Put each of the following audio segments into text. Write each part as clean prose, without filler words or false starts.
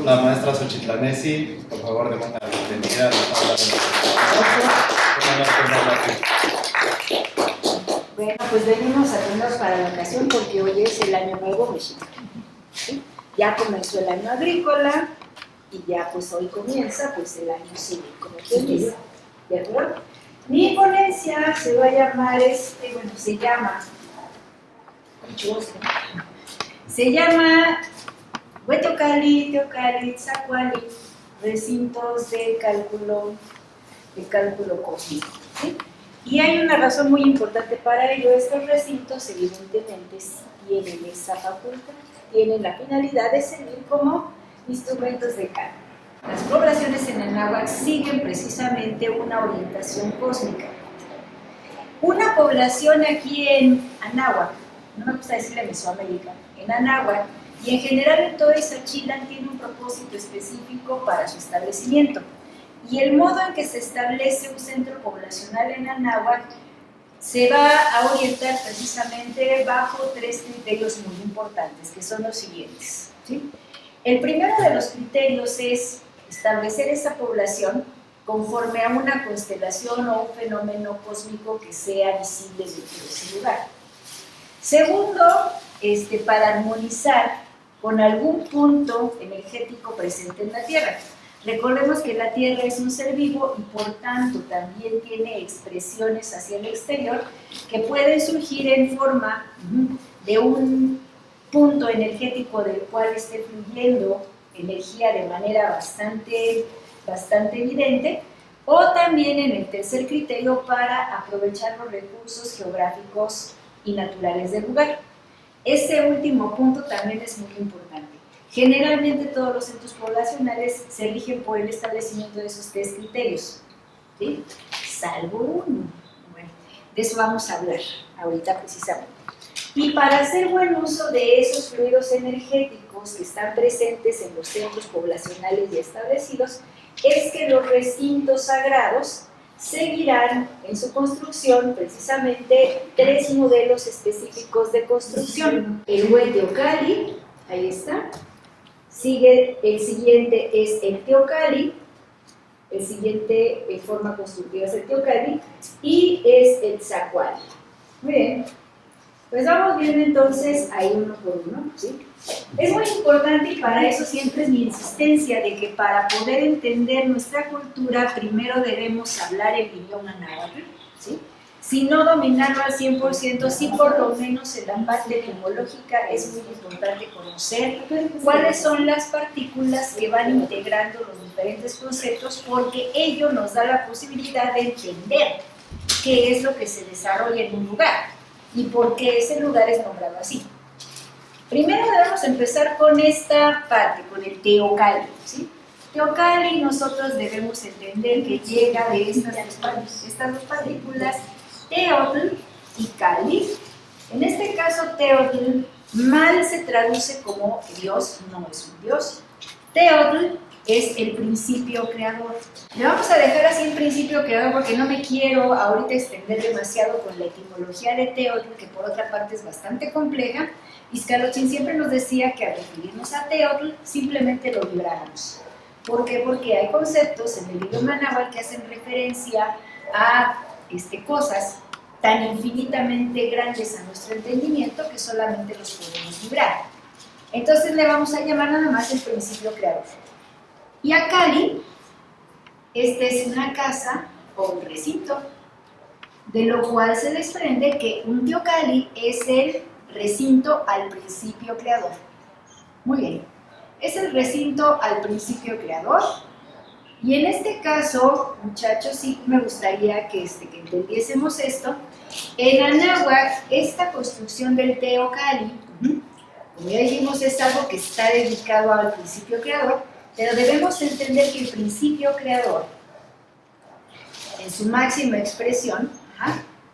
La maestra Xochitlanesi, por favor, demos la bienvenida a la aula de los. Bueno, pues venimos atentos para la ocasión porque hoy es el año nuevo mexicano, ¿sí? Ya comenzó el año agrícola y ya pues hoy comienza pues el año civil, como quien dice, ¿de acuerdo? Mi ponencia se va a llamar, se llama Hueteocali, Teocali, Tzacuali, recintos de cálculo cósmico, ¿sí? Y hay una razón muy importante para ello. Estos recintos evidentemente tienen esa facultad, tienen la finalidad de servir como instrumentos de cálculo. Las poblaciones en Anáhuac siguen precisamente una orientación cósmica. Una población aquí en Anáhuac, no me gusta decirle Mesoamérica, en Anáhuac, y en general en toda Ixachilan tiene un propósito específico para su establecimiento. Y el modo en que se establece un centro poblacional en Anáhuac se va a orientar precisamente bajo tres criterios muy importantes, que son los siguientes, ¿sí? El primero de los criterios es establecer esa población conforme a una constelación o un fenómeno cósmico que sea visible dentro de ese lugar. Segundo, para armonizar con algún punto energético presente en la Tierra. Recordemos que la Tierra es un ser vivo y por tanto también tiene expresiones hacia el exterior que pueden surgir en forma de un punto energético del cual esté fluyendo energía de manera bastante evidente, o también en el tercer criterio para aprovechar los recursos geográficos y naturales del lugar. Este último punto también es muy importante. Generalmente todos los centros poblacionales se rigen por el establecimiento de esos tres criterios, ¿sí? Salvo uno. Bueno, de eso vamos a hablar ahorita precisamente. Y para hacer buen uso de esos fluidos energéticos que están presentes en los centros poblacionales ya establecidos, es que los recintos sagrados seguirán en su construcción precisamente tres modelos específicos de construcción. El Hueteocali, ahí está. Sigue, el siguiente es el Teocali, el siguiente en forma constructiva es el Teocali, y es el Tzacuali. Muy bien, pues vamos viendo entonces ahí uno por uno, ¿sí? Es muy importante y para eso siempre es mi insistencia de que para poder entender nuestra cultura primero debemos hablar el idioma náhuatl, ¿sí? Si no dominarlo al 100%, sí por lo menos en la parte etimológica es muy importante conocer cuáles son las partículas que van integrando los diferentes conceptos, porque ello nos da la posibilidad de entender qué es lo que se desarrolla en un lugar y por qué ese lugar es nombrado así. Primero debemos empezar con esta parte, con el Teocali, ¿sí? Teocali nosotros debemos entender que llega de estas dos partículas, Teotl y Cali. En este caso, Teotl mal se traduce como Dios, no es un Dios. Teotl es el principio creador. Le vamos a dejar así el principio creador porque no me quiero ahorita extender demasiado con la etimología de Teotl, que por otra parte es bastante compleja. Izcalochín siempre nos decía que al referirnos a Teotl simplemente lo libráramos. ¿Por qué? Porque hay conceptos en el idioma náhuatl que hacen referencia a cosas tan infinitamente grandes a nuestro entendimiento que solamente los podemos librar. Entonces le vamos a llamar nada más el principio creador. Y a Cali, es una casa o un recinto, de lo cual se desprende que un Teocali es el recinto al principio creador. Muy bien, es el recinto al principio creador. Y en este caso, muchachos, sí me gustaría que entendiésemos esto. En Anáhuac, esta construcción del Teocali, como ya dijimos, es algo que está dedicado al principio creador, pero debemos entender que el principio creador, en su máxima expresión,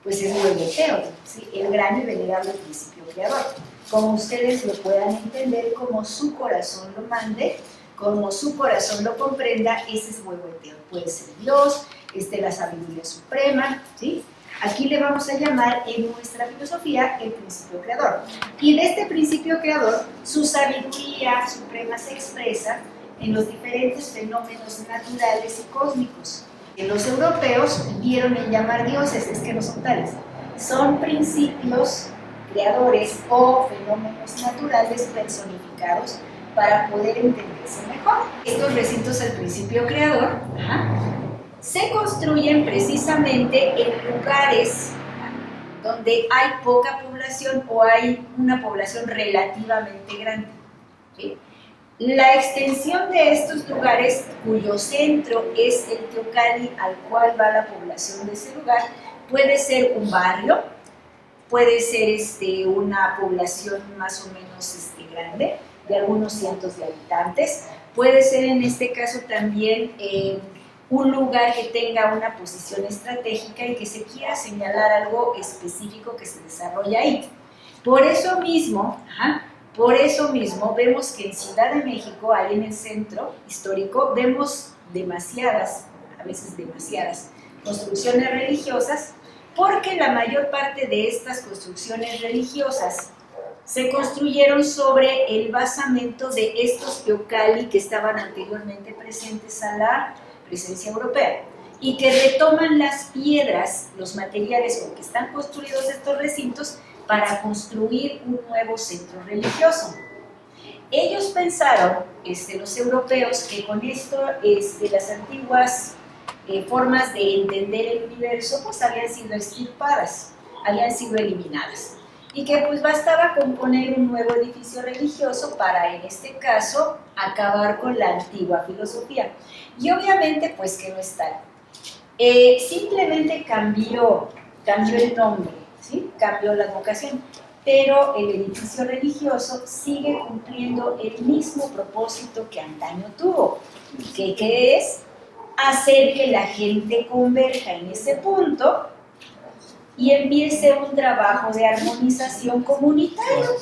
pues es Huehueteotl, ¿sí? El gran y venerable principio creador. Como ustedes lo puedan entender, como su corazón lo mande, como su corazón lo comprenda, ese es Huehueteotl. Puede ser Dios, la sabiduría suprema, ¿sí? Aquí le vamos a llamar en nuestra filosofía el principio creador. Y de este principio creador, su sabiduría suprema se expresa en los diferentes fenómenos naturales y cósmicos. Que los europeos dieron en llamar dioses, es que no son tales, son principios creadores o fenómenos naturales personificados para poder entenderse mejor. Estos recintos al principio creador se construyen precisamente en lugares donde hay poca población o hay una población relativamente grande. ¿Sí? La extensión de estos lugares, cuyo centro es el Teocalli al cual va la población de ese lugar, puede ser un barrio, puede ser una población más o menos grande, de algunos cientos de habitantes, puede ser en este caso también un lugar que tenga una posición estratégica y que se quiera señalar algo específico que se desarrolla ahí. Por eso mismo vemos que en Ciudad de México, ahí en el centro histórico, vemos demasiadas, a veces demasiadas, construcciones religiosas, porque la mayor parte de estas construcciones religiosas se construyeron sobre el basamento de estos teocalli que estaban anteriormente presentes a la presencia europea y que retoman las piedras, los materiales con que están construidos estos recintos para construir un nuevo centro religioso. Ellos pensaron, los europeos, que con esto las antiguas formas de entender el universo pues habían sido extirpadas, habían sido eliminadas y que pues bastaba con poner un nuevo edificio religioso para en este caso acabar con la antigua filosofía. Y obviamente pues que no es tal. Simplemente cambió el nombre, ¿sí? Cambió la vocación, pero el edificio religioso sigue cumpliendo el mismo propósito que antaño tuvo, que es hacer que la gente converja en ese punto y empiece un trabajo de armonización comunitario.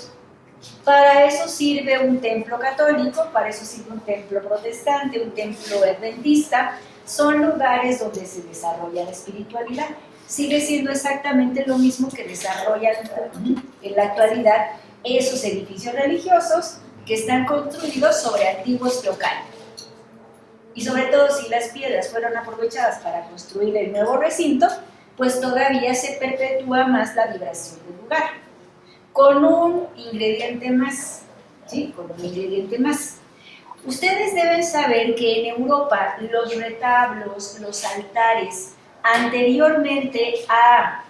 Para eso sirve un templo católico, para eso sirve un templo protestante, un templo adventista. Son lugares donde se desarrolla la espiritualidad. Sigue siendo exactamente lo mismo que desarrollan en la actualidad esos edificios religiosos que están construidos sobre antiguos teocalli. Y sobre todo si las piedras fueron aprovechadas para construir el nuevo recinto, pues todavía se perpetúa más la vibración del lugar. Con un ingrediente más, ¿sí? Con un ingrediente más. Ustedes deben saber que en Europa los retablos, los altares, anteriormente a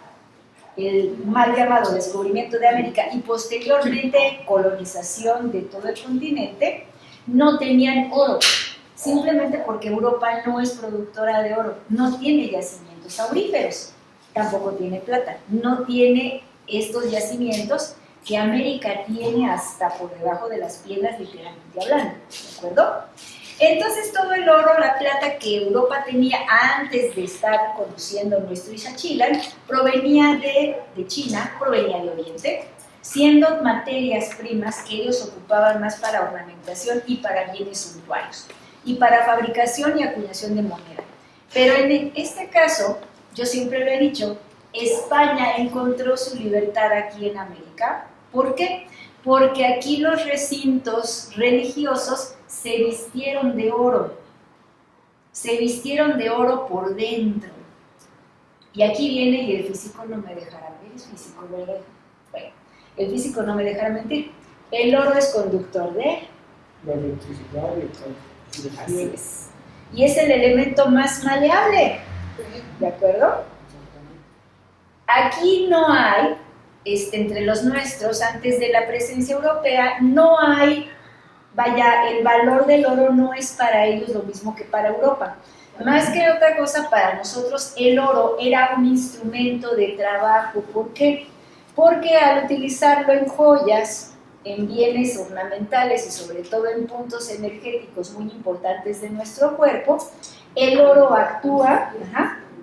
el mal llamado descubrimiento de América y posteriormente colonización de todo el continente, no tenían oro, simplemente porque Europa no es productora de oro, no tiene yacimientos auríferos, tampoco tiene plata, no tiene estos yacimientos que América tiene hasta por debajo de las piedras, literalmente hablando, ¿de acuerdo? Entonces todo el oro, la plata que Europa tenía antes de estar conociendo nuestro Ixachilan, provenía de China, provenía de Oriente, siendo materias primas que ellos ocupaban más para ornamentación y para bienes suntuarios, y para fabricación y acuñación de moneda. Pero en este caso, yo siempre lo he dicho, España encontró su libertad aquí en América. ¿Por qué? Porque aquí los recintos religiosos se vistieron de oro por dentro. Y aquí viene, y el físico no me dejará, ¿eres físico, verdad? Bueno, el físico no me dejará mentir. El oro es conductor de la electricidad y el así es. Y es el elemento más maleable, ¿de acuerdo? Aquí no hay, entre los nuestros, antes de la presencia europea, no hay, vaya, el valor del oro no es para ellos lo mismo que para Europa. Más que otra cosa, para nosotros el oro era un instrumento de trabajo. ¿Por qué? Porque al utilizarlo en joyas, en bienes ornamentales y sobre todo en puntos energéticos muy importantes de nuestro cuerpo, el oro actúa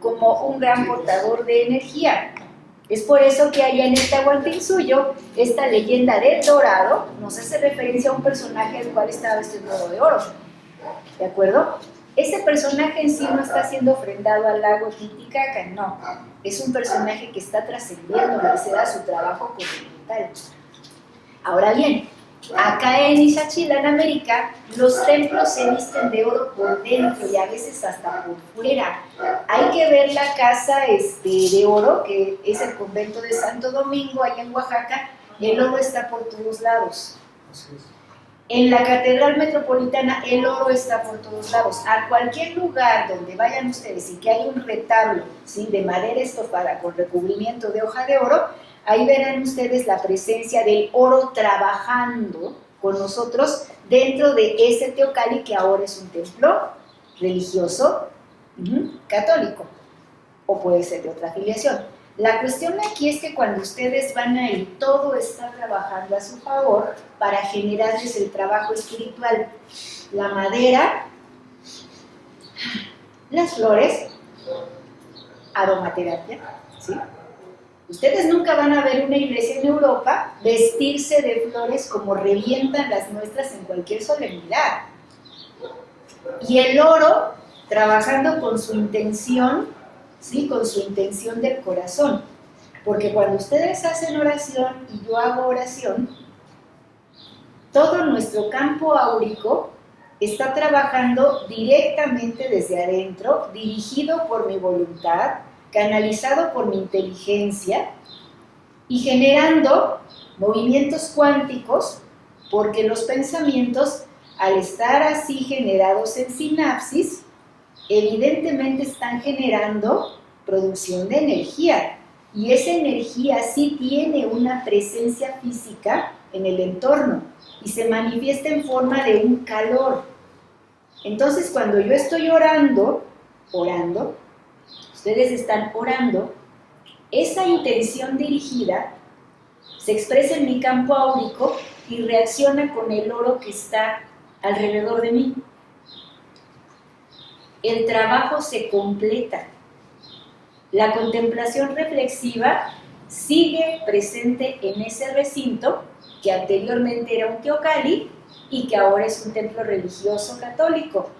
como un gran portador de energía. Es por eso que allá en el Tahuantinsuyo, esta leyenda del dorado nos hace referencia a un personaje al cual estaba vestido de oro. ¿De acuerdo? Este personaje en sí no está siendo ofrendado al lago Titicaca, no. Es un personaje que está trascendiendo, que se da su trabajo continental. Ahora bien, Acá en Ixachila, en América, los templos se visten de oro por dentro y a veces hasta por fuera. Hay que ver la casa de oro, que es el convento de Santo Domingo, allá en Oaxaca. El oro está por todos lados. En la Catedral Metropolitana el oro está por todos lados. A cualquier lugar donde vayan ustedes y que haya un retablo, ¿sí?, de madera estofada con recubrimiento de hoja de oro, ahí verán ustedes la presencia del oro trabajando con nosotros dentro de ese Teocalli, que ahora es un templo religioso católico, o puede ser de otra afiliación. La cuestión aquí es que cuando ustedes van a ir, todo está trabajando a su favor para generarles el trabajo espiritual. La madera, las flores, aromaterapia, ¿sí? Ustedes nunca van a ver una iglesia en Europa vestirse de flores como revientan las nuestras en cualquier solemnidad. Y el oro, trabajando con su intención, ¿sí?, con su intención del corazón. Porque cuando ustedes hacen oración y yo hago oración, todo nuestro campo áurico está trabajando directamente desde adentro, dirigido por mi voluntad, canalizado por mi inteligencia y generando movimientos cuánticos, porque los pensamientos, al estar así generados en sinapsis, evidentemente están generando producción de energía, y esa energía sí tiene una presencia física en el entorno y se manifiesta en forma de un calor. Entonces, cuando yo estoy orando, ustedes están orando, esa intención dirigida se expresa en mi campo áurico y reacciona con el oro que está alrededor de mí. El trabajo se completa. La contemplación reflexiva sigue presente en ese recinto que anteriormente era un teocalli y que ahora es un templo religioso católico,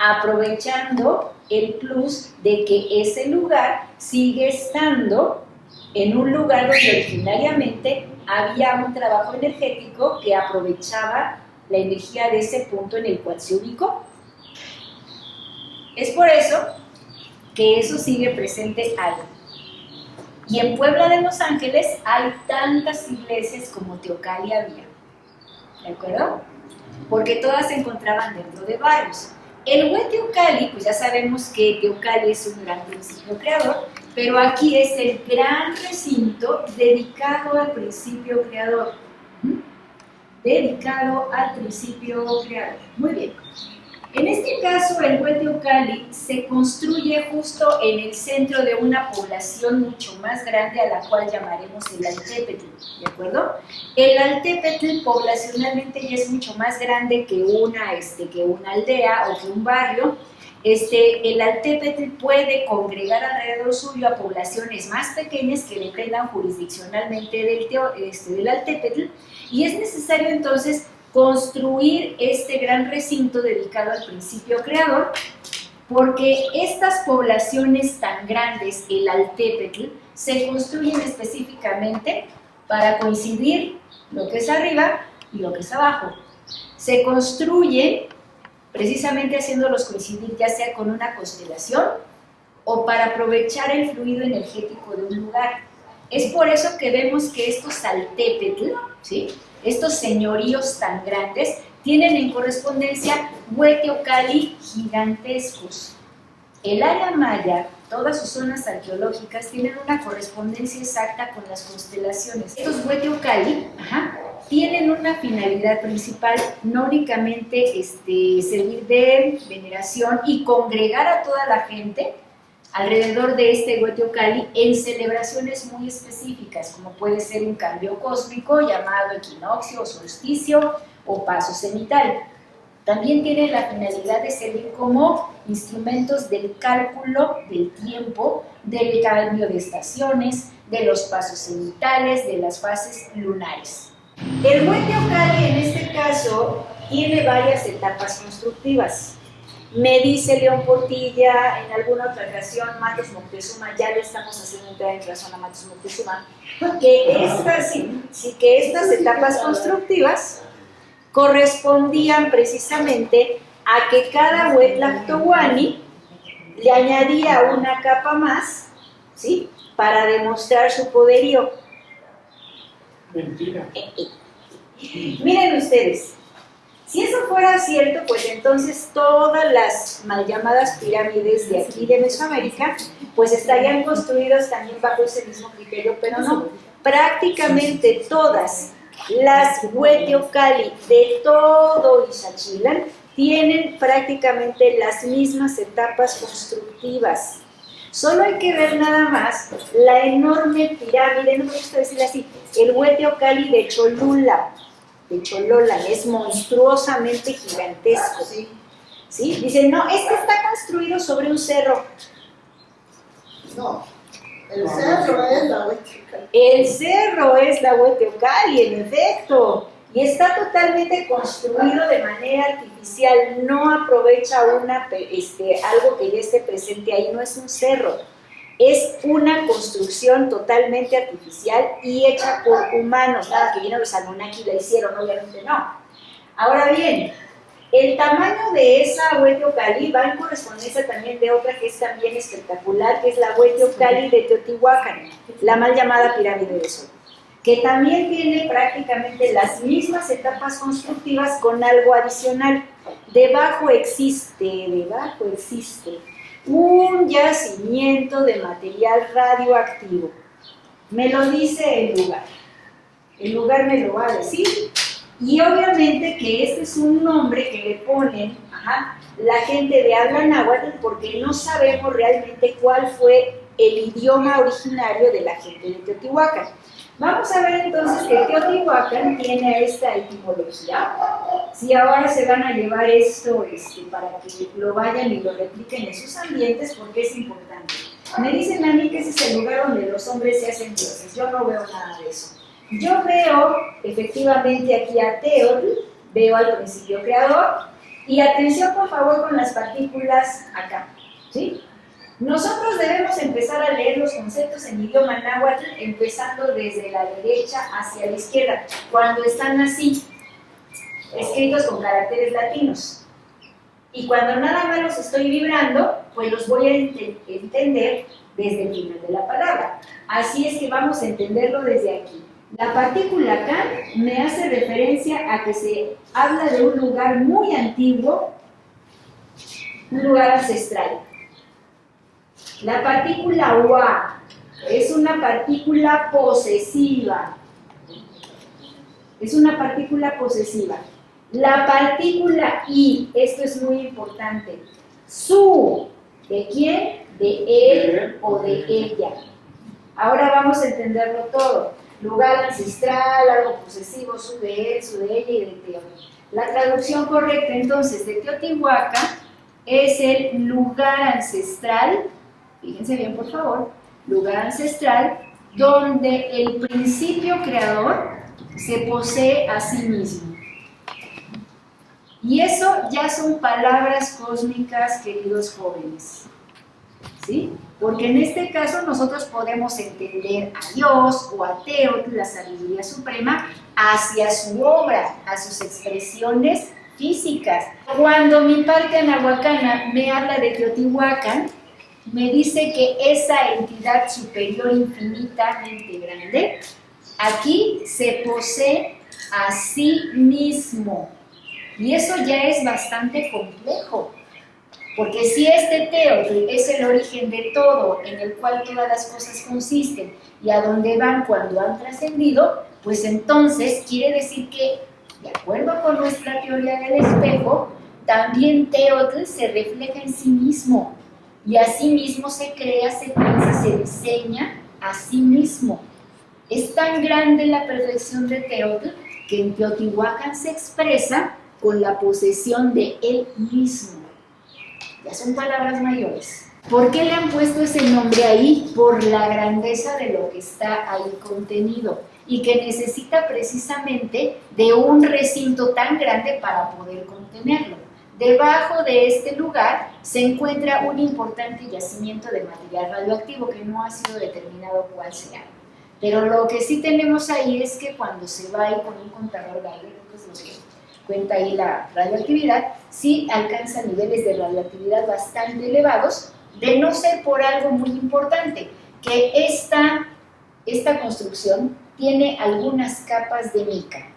aprovechando el plus de que ese lugar sigue estando en un lugar donde originariamente había un trabajo energético que aprovechaba la energía de ese punto en el cual se ubicó. Es por eso que eso sigue presente ahí. Y en Puebla de Los Ángeles hay tantas iglesias como teocalli había, ¿de acuerdo? Porque todas se encontraban dentro de barrios. El Hueteocalli, pues ya sabemos que Teocalli es un gran principio creador, pero aquí es el gran recinto dedicado al principio creador. Dedicado al principio creador. Muy bien. En este caso, el Hueteocalli se construye justo en el centro de una población mucho más grande, a la cual llamaremos el Altépetl, ¿de acuerdo? El Altépetl poblacionalmente ya es mucho más grande que una aldea o que un barrio. El Altépetl puede congregar alrededor suyo a poblaciones más pequeñas que dependan jurisdiccionalmente del Altépetl, y es necesario entonces construir este gran recinto dedicado al principio creador, porque estas poblaciones tan grandes, el Altépetl, se construyen específicamente para coincidir lo que es arriba y lo que es abajo. Se construyen precisamente haciéndolos coincidir ya sea con una constelación o para aprovechar el fluido energético de un lugar. Es por eso que vemos que estos Altépetl, ¿sí?, estos señoríos tan grandes, tienen en correspondencia Hueteocalli gigantescos. El área maya, todas sus zonas arqueológicas, tienen una correspondencia exacta con las constelaciones. Estos Hueteocalli tienen una finalidad principal, no únicamente servir de veneración y congregar a toda la gente alrededor de este Hueteocalli en celebraciones muy específicas, como puede ser un cambio cósmico llamado equinoccio o solsticio o paso cenital. También tiene la finalidad de servir como instrumentos del cálculo del tiempo, del cambio de estaciones, de los pasos cenitales, de las fases lunares. El Hueteocalli en este caso tiene varias etapas constructivas. Me dice León Portilla en alguna otra ocasión, Matos Moctezuma, ya le estamos haciendo entrar en razón a Matos Moctezuma, que estas etapas constructivas correspondían precisamente a que cada Huetlactohuani le añadía una capa más, ¿sí?, para demostrar su poderío. Mentira. Miren ustedes, si eso fuera cierto, pues entonces todas las mal llamadas pirámides de aquí de Mesoamérica, pues estarían construidas también bajo ese mismo criterio, pero no. Prácticamente todas las Hueteocalli de todo Ixachilan tienen prácticamente las mismas etapas constructivas. Solo hay que ver nada más la enorme pirámide, no me gusta decirle así, el Hueteocalli de Cholula, de Cholola, es monstruosamente gigantesco. ¿Sí? Dicen, no, es que está construido sobre un cerro. No, el cerro es la Hueteocalli. El cerro es la Hueteocalli, en efecto, y está totalmente construido de manera artificial, no aprovecha algo que ya esté presente ahí, no es un cerro, es una construcción totalmente artificial y hecha por humanos, nada que vienen los Anunnaki y la hicieron, obviamente no. Ahora bien, el tamaño de esa Hueteocalli va en correspondencia también de otra que es también espectacular, que es la Hueteocalli de Teotihuacán, la mal llamada pirámide de Sol, que también tiene prácticamente las mismas etapas constructivas con algo adicional. Debajo existe un yacimiento de material radioactivo. Me lo dice el lugar me lo va a decir, y obviamente que este es un nombre que le ponen la gente de habla náhuatl porque no sabemos realmente cuál fue el idioma originario de la gente de Teotihuacán. Vamos a ver entonces que Teotihuacán tiene esta etimología. Si ahora se van a llevar esto para que lo vayan y lo repliquen en sus ambientes, porque es importante. Me dicen a mí que ese es el lugar donde los hombres se hacen dioses. Yo no veo nada de eso. Yo veo efectivamente aquí a Teotl, veo al principio creador, y atención por favor con las partículas acá, ¿sí? Nosotros debemos empezar a leer los conceptos en idioma náhuatl empezando desde la derecha hacia la izquierda, cuando están así, escritos con caracteres latinos. Y cuando nada más los estoy vibrando, pues los voy a entender desde el final de la palabra. Así es que vamos a entenderlo desde aquí. La partícula Can me hace referencia a que se habla de un lugar muy antiguo, un lugar ancestral. La partícula Wa es una partícula posesiva. Es una partícula posesiva. La partícula I, esto es muy importante. Su, ¿de quién? De él o de ella. Ahora vamos a entenderlo todo. Lugar ancestral, algo posesivo, su de él, su de ella y de Teo. La traducción correcta entonces de Teotihuacán es el lugar ancestral. Fíjense bien, por favor, lugar ancestral donde el principio creador se posee a sí mismo. Y eso ya son palabras cósmicas, queridos jóvenes, ¿sí? Porque en este caso nosotros podemos entender a Dios o a Teotl, la sabiduría suprema, hacia su obra, a sus expresiones físicas. Cuando mi parte anahuacana me habla de Teotihuacán, me dice que esa entidad superior infinitamente grande, aquí se posee a sí mismo. Y eso ya es bastante complejo, porque si este Teotl es el origen de todo, en el cual todas las cosas consisten, y a dónde van cuando han trascendido, pues entonces quiere decir que, de acuerdo con nuestra teoría del espejo, también Teotl se refleja en sí mismo. Y así mismo se crea, se piensa, se diseña a sí mismo. Es tan grande la perfección de Teotl que en Teotihuacán se expresa con la posesión de él mismo. Ya son palabras mayores. ¿Por qué le han puesto ese nombre ahí? Por la grandeza de lo que está ahí contenido y que necesita precisamente de un recinto tan grande para poder contenerlo. Debajo de este lugar se encuentra un importante yacimiento de material radioactivo que no ha sido determinado cuál será. Pero lo que sí tenemos ahí es que cuando se va ahí con un contador Geiger, que es lo que cuenta ahí la radioactividad, sí alcanza niveles de radioactividad bastante elevados, de no ser por algo muy importante, que esta construcción tiene algunas capas de mica.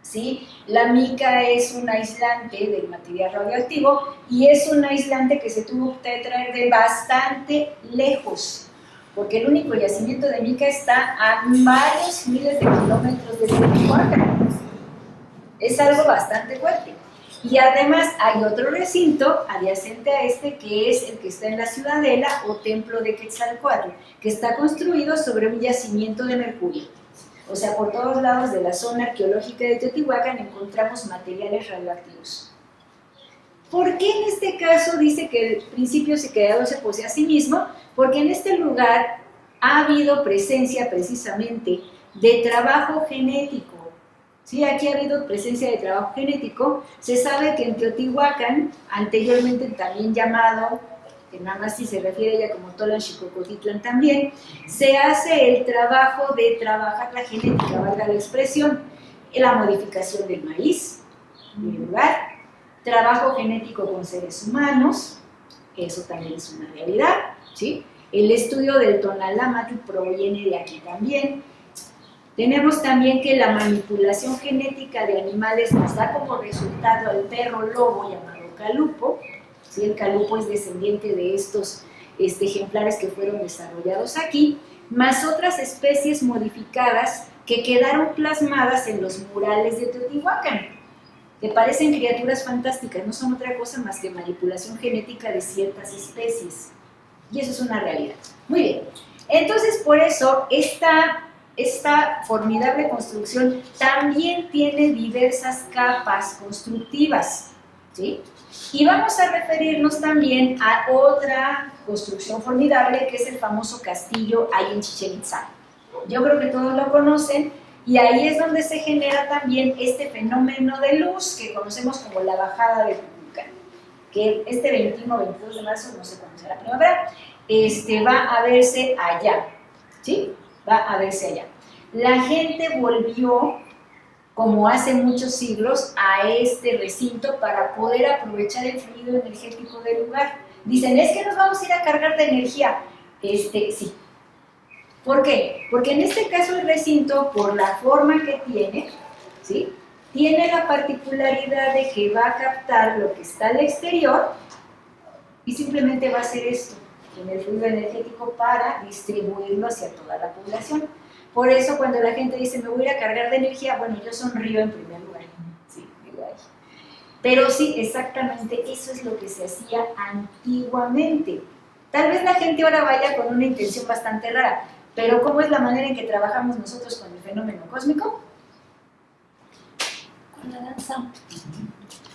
¿Sí? La mica es un aislante del material radioactivo y es un aislante que se tuvo que traer de bastante lejos, porque el único yacimiento de mica está a varios miles de kilómetros de Teotihuacán. Es algo bastante fuerte. Y además hay otro recinto adyacente a este, que es el que está en la Ciudadela o Templo de Quetzalcóatl, que está construido sobre un yacimiento de mercurio. O sea, por todos lados de la zona arqueológica de Teotihuacán encontramos materiales radioactivos. ¿Por qué en este caso dice que el principio creador se posee a sí mismo? Porque en este lugar ha habido presencia precisamente de trabajo genético. Sí, aquí ha habido presencia de trabajo genético. Se sabe que en Teotihuacán, anteriormente también llamado, que nada más si se refiere ya como Tolan-Xicocotitlán también, se hace el trabajo de trabajar la genética, valga la expresión, la modificación del maíz, en lugar, trabajo genético con seres humanos, eso también es una realidad, ¿sí? El estudio del Tonalámatl proviene de aquí también. Tenemos también que la manipulación genética de animales nos da como resultado al perro lobo llamado calupo. ¿Sí? El calupo es descendiente de estos ejemplares que fueron desarrollados aquí, más otras especies modificadas que quedaron plasmadas en los murales de Teotihuacán, que parecen criaturas fantásticas, no son otra cosa más que manipulación genética de ciertas especies. Y eso es una realidad. Muy bien. Entonces, por eso, esta formidable construcción también tiene diversas capas constructivas, ¿sí? Y vamos a referirnos también a otra construcción formidable, que es el famoso castillo ahí en Chichén Itzá. Yo creo que todos lo conocen, y ahí es donde se genera también este fenómeno de luz que conocemos como la bajada de Cuculcán, que este 21 o 22 de marzo, no sé cuándo será la primavera, va a verse allá, ¿sí? Va a verse allá. La gente volvió, como hace muchos siglos, a este recinto para poder aprovechar el fluido energético del lugar. Dicen, es que nos vamos a ir a cargar de energía. Sí. ¿Por qué? Porque en este caso el recinto, por la forma que tiene, ¿sí? Tiene la particularidad de que va a captar lo que está al exterior y simplemente va a hacer esto, en el fluido energético, para distribuirlo hacia toda la población. Por eso cuando la gente dice, me voy a ir a cargar de energía, bueno, yo sonrío en primer lugar, sí, digo ahí. Pero sí, exactamente eso es lo que se hacía antiguamente. Tal vez la gente ahora vaya con una intención bastante rara, pero ¿cómo es la manera en que trabajamos nosotros con el fenómeno cósmico? Con la danza.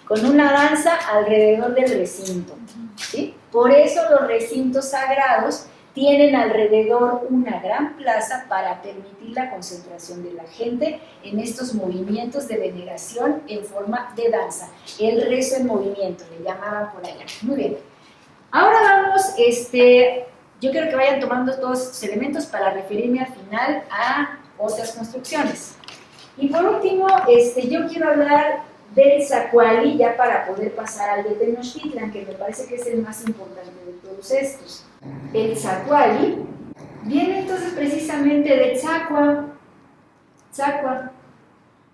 Con una danza alrededor del recinto, ¿sí? Por eso los recintos sagrados tienen alrededor una gran plaza para permitir la concentración de la gente en estos movimientos de veneración en forma de danza. El rezo en movimiento, le llamaban por allá. Muy bien. Ahora vamos, yo quiero que vayan tomando todos estos elementos para referirme al final a otras construcciones. Y por último, yo quiero hablar del Zacuali, ya para poder pasar al de Tenochtitlan, que me parece que es el más importante de todos estos. El Zacuali viene entonces precisamente de Tzacua,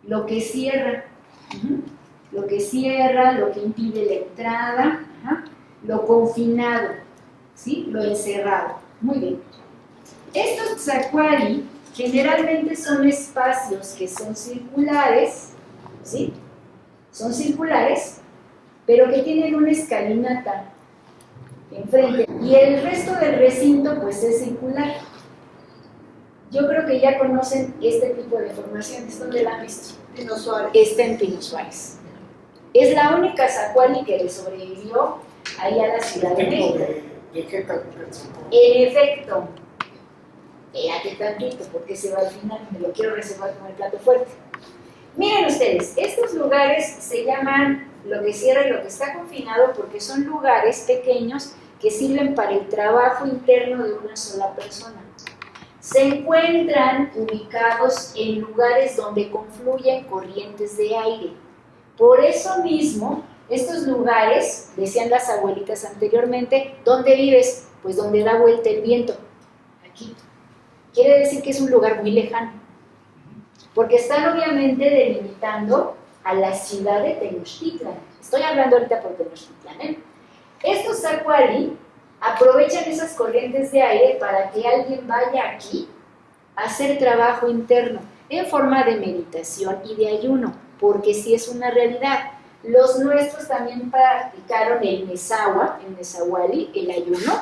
lo que cierra, lo que cierra, lo que impide la entrada, lo confinado, ¿sí? Lo encerrado. Muy bien. Estos Tzacuali generalmente son espacios que son circulares, ¿sí? Son circulares, pero que tienen una escalinata enfrente, y el resto del recinto pues es circular. Yo creo que ya conocen este tipo de formaciones. ¿Dónde la han visto? Pino Suárez. Está en Pino Suárez. Es la única Zacuali que le sobrevivió ahí a la Ciudad de México. ¿De qué tal? En efecto, espérate tantito porque se va al final, me lo quiero reservar con el plato fuerte. Miren ustedes, estos lugares se llaman lo que cierra y lo que está confinado porque son lugares pequeños que sirven para el trabajo interno de una sola persona. Se encuentran ubicados en lugares donde confluyen corrientes de aire. Por eso mismo, estos lugares, decían las abuelitas anteriormente, ¿dónde vives? Pues donde da vuelta el viento, aquí. Quiere decir que es un lugar muy lejano, porque están obviamente delimitando a la ciudad de Tenochtitlan. Estoy hablando ahorita por Tenochtitlan, ¿eh? Estos Zacuali aprovechan esas corrientes de aire para que alguien vaya aquí a hacer trabajo interno en forma de meditación y de ayuno, porque sí es una realidad. Los nuestros también practicaron el Nezahualli, el ayuno,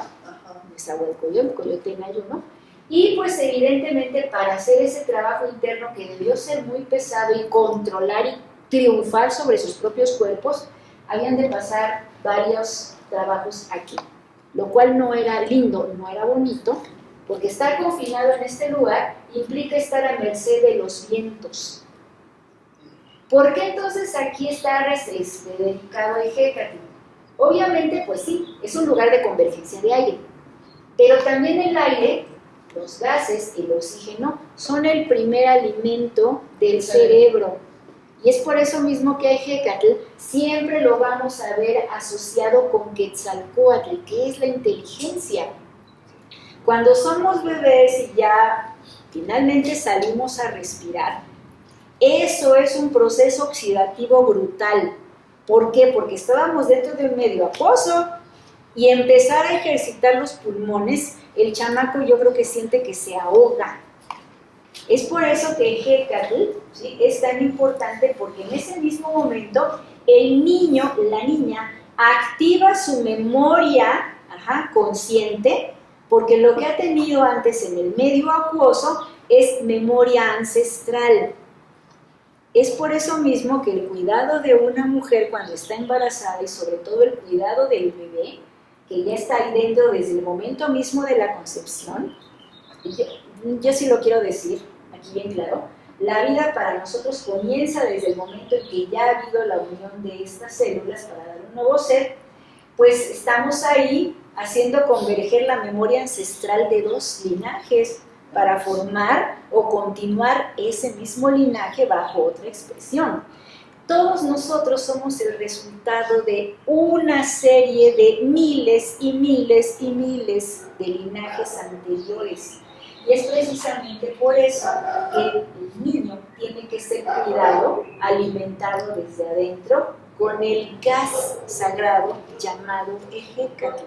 Nezahualcóyotl en ayuno, y pues evidentemente para hacer ese trabajo interno que debió ser muy pesado y controlar y triunfar sobre sus propios cuerpos, habían de pasar varios trabajos aquí, lo cual no era lindo, no era bonito, porque estar confinado en este lugar implica estar a merced de los vientos. ¿Por qué entonces aquí está dedicado a Ejecatl? Obviamente, pues sí, es un lugar de convergencia de aire, pero también el aire, los gases, el oxígeno, son el primer alimento del cerebro. Y es por eso mismo que a Ejecatl siempre lo vamos a ver asociado con Quetzalcóatl, que es la inteligencia. Cuando somos bebés y ya finalmente salimos a respirar, eso es un proceso oxidativo brutal. ¿Por qué? Porque estábamos dentro de un medio acuoso y empezar a ejercitar los pulmones, el chamaco yo creo que siente que se ahoga. Es por eso que Ejecatl, ¿sí?, es tan importante, porque en ese mismo momento el niño, la niña, activa su memoria consciente, porque lo que ha tenido antes en el medio acuoso es memoria ancestral. Es por eso mismo que el cuidado de una mujer cuando está embarazada, y sobre todo el cuidado del bebé, que ya está ahí dentro desde el momento mismo de la concepción, yo sí lo quiero decir, aquí bien claro, la vida para nosotros comienza desde el momento en que ya ha habido la unión de estas células para dar un nuevo ser, pues estamos ahí haciendo converger la memoria ancestral de dos linajes para formar o continuar ese mismo linaje bajo otra expresión. Todos nosotros somos el resultado de una serie de miles y miles y miles de linajes anteriores. Y es precisamente por eso que el niño tiene que ser cuidado, alimentado desde adentro, con el gas sagrado llamado Ejecatl.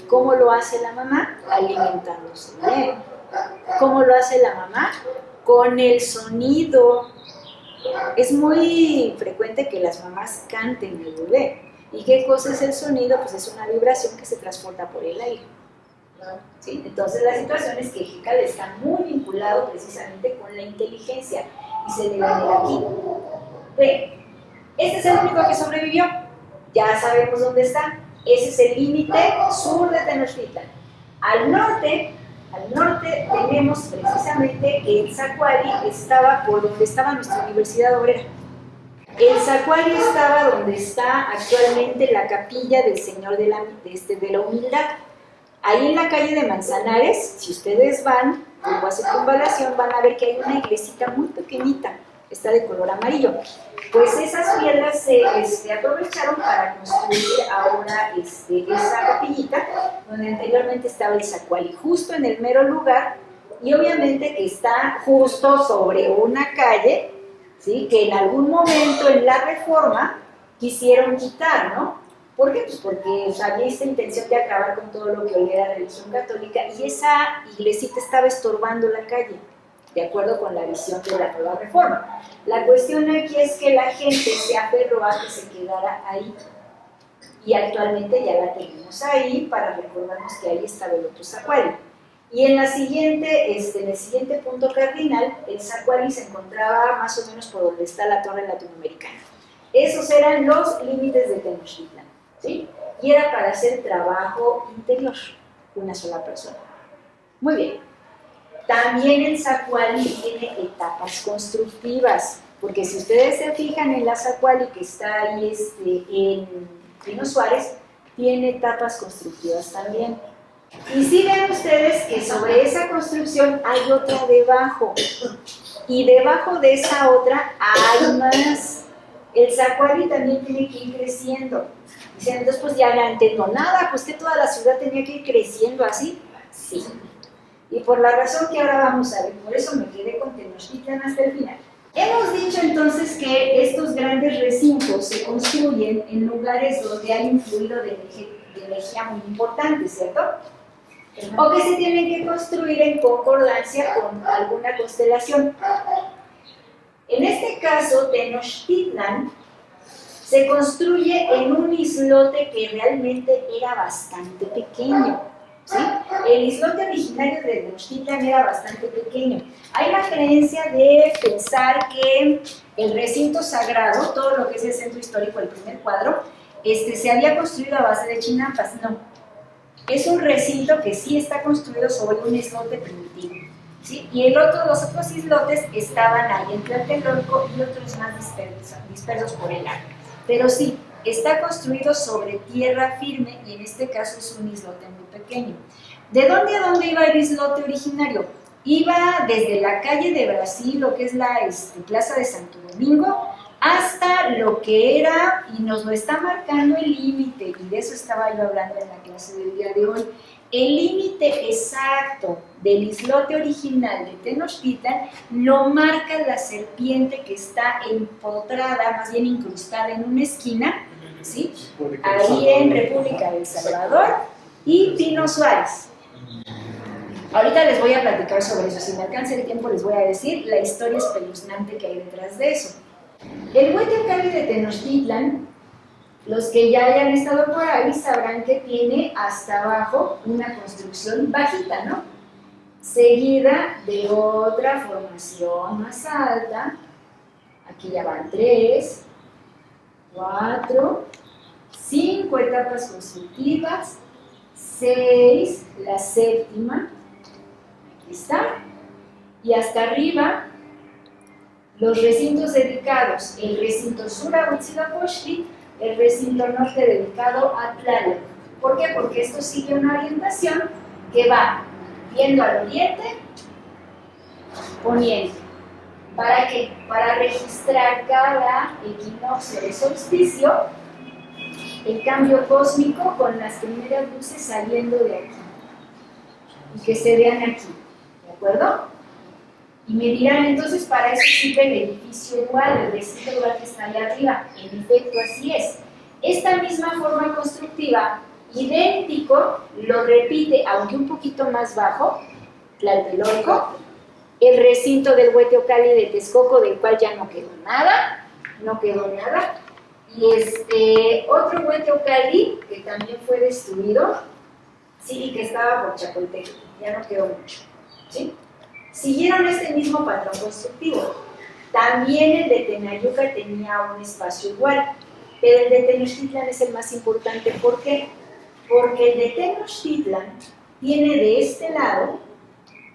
¿Cómo lo hace la mamá? Alimentándose de él. ¿Cómo lo hace la mamá? Con el sonido. Es muy frecuente que las mamás canten el bebé. ¿Y qué cosa es el sonido? Pues es una vibración que se transporta por el aire. ¿Sí? Entonces la situación es que Ejecatl está muy vinculado precisamente con la inteligencia y se debe ver aquí. Ve, este es el único que sobrevivió. Ya sabemos dónde está. Ese es el límite sur de Tenochtitlan. Al norte tenemos precisamente que el Zacuali estaba por donde estaba nuestra Universidad Obrera. El Zacuali estaba donde está actualmente la capilla del Señor de la Humildad. Ahí en la calle de Manzanares, si ustedes van, rumbo a Circunvalación, van a ver que hay una iglesita muy pequeñita, está de color amarillo. Pues esas piedras se aprovecharon para construir ahora esa capillita, donde anteriormente estaba el Zacuali, justo en el mero lugar, y obviamente que está justo sobre una calle, ¿sí?, que en algún momento en la Reforma quisieron quitar, ¿no? ¿Por qué? Pues porque había esta intención de acabar con todo lo que olía a la religión católica, y esa iglesita estaba estorbando la calle, de acuerdo con la visión de la Nueva Reforma. La cuestión aquí es que la gente se aferró a que se quedara ahí, y actualmente ya la tenemos ahí para recordarnos que ahí estaba el otro Zacuali. Y en el siguiente punto cardinal, el Zacuali se encontraba más o menos por donde está la torre latinoamericana. Esos eran los límites de Tenochtitlan, ¿sí? Y era para hacer trabajo interior, una sola persona. Muy bien. También el Zacuali tiene etapas constructivas, porque si ustedes se fijan en la Zacuali que está ahí en Pino Suárez, tiene etapas constructivas también. Y si ven ustedes que sobre esa construcción hay otra debajo, y debajo de esa otra hay más. El zacuali también tiene que ir creciendo. Dicen, entonces pues ya no entiendo nada, pues que toda la ciudad tenía que ir creciendo así. Sí. Y por la razón que ahora vamos a ver, por eso me quedé con Tenochtitlan hasta el final. Hemos dicho entonces que estos grandes recintos se construyen en lugares donde hay un fluido de energía muy importante, ¿cierto? O que se tienen que construir en concordancia con alguna constelación. En este caso, Tenochtitlan se construye en un islote que realmente era bastante pequeño. ¿Sí? El islote originario de Tenochtitlan era bastante pequeño. Hay la creencia de pensar que el recinto sagrado, todo lo que es el centro histórico, el primer cuadro, se había construido a base de chinampas. No. Es un recinto que sí está construido sobre un islote primitivo. ¿Sí? Y los otros islotes estaban ahí en Tlatelolco y otros más dispersos por el lago. Pero sí, está construido sobre tierra firme y en este caso es un islote muy pequeño. ¿De dónde a dónde iba el islote originario? Iba desde la calle de Brasil, lo que es la Plaza de Santo Domingo, hasta lo que era, y nos lo está marcando el límite, y de eso estaba yo hablando en la clase del día de hoy, el límite exacto del islote original de Tenochtitlan lo marca la serpiente que está empotrada, más bien incrustada en una esquina, ¿sí? Ahí en República del Salvador y Pino Suárez. Ahorita les voy a platicar sobre eso, si me alcanza el tiempo les voy a decir la historia espeluznante que hay detrás de eso. El Huehuetlacali de Tenochtitlan, los que ya hayan estado por ahí sabrán que tiene hasta abajo una construcción bajita, ¿no? Seguida de otra formación más alta. Aquí ya van 3, 4, 5 etapas constructivas, 6, la séptima, aquí está, y hasta arriba los recintos dedicados, el recinto sur a Huitzilopochtli, el recinto norte dedicado a Tlaloc. ¿Por qué? Porque esto sigue una orientación que va viendo al oriente, poniente. ¿Para qué? Para registrar cada equinoccio de solsticio el cambio cósmico con las primeras luces saliendo de aquí y que se vean aquí, ¿de acuerdo? Y me dirán, entonces para eso sirve el edificio dual, el recinto dual que está allá arriba. En efecto, así es. Esta misma forma constructiva, idéntico, lo repite, aunque un poquito más bajo, Tlatelolco, el recinto del Huehuetlacali de Texcoco, del cual ya no quedó nada, y otro Huehuetlacali que también fue destruido, sí, que estaba por Chapultepec, ya no quedó mucho, ¿sí? Siguieron este mismo patrón constructivo. También el de Tenayuca tenía un espacio igual, pero el de Tenochtitlan es el más importante. ¿Por qué? Porque el de Tenochtitlan tiene de este lado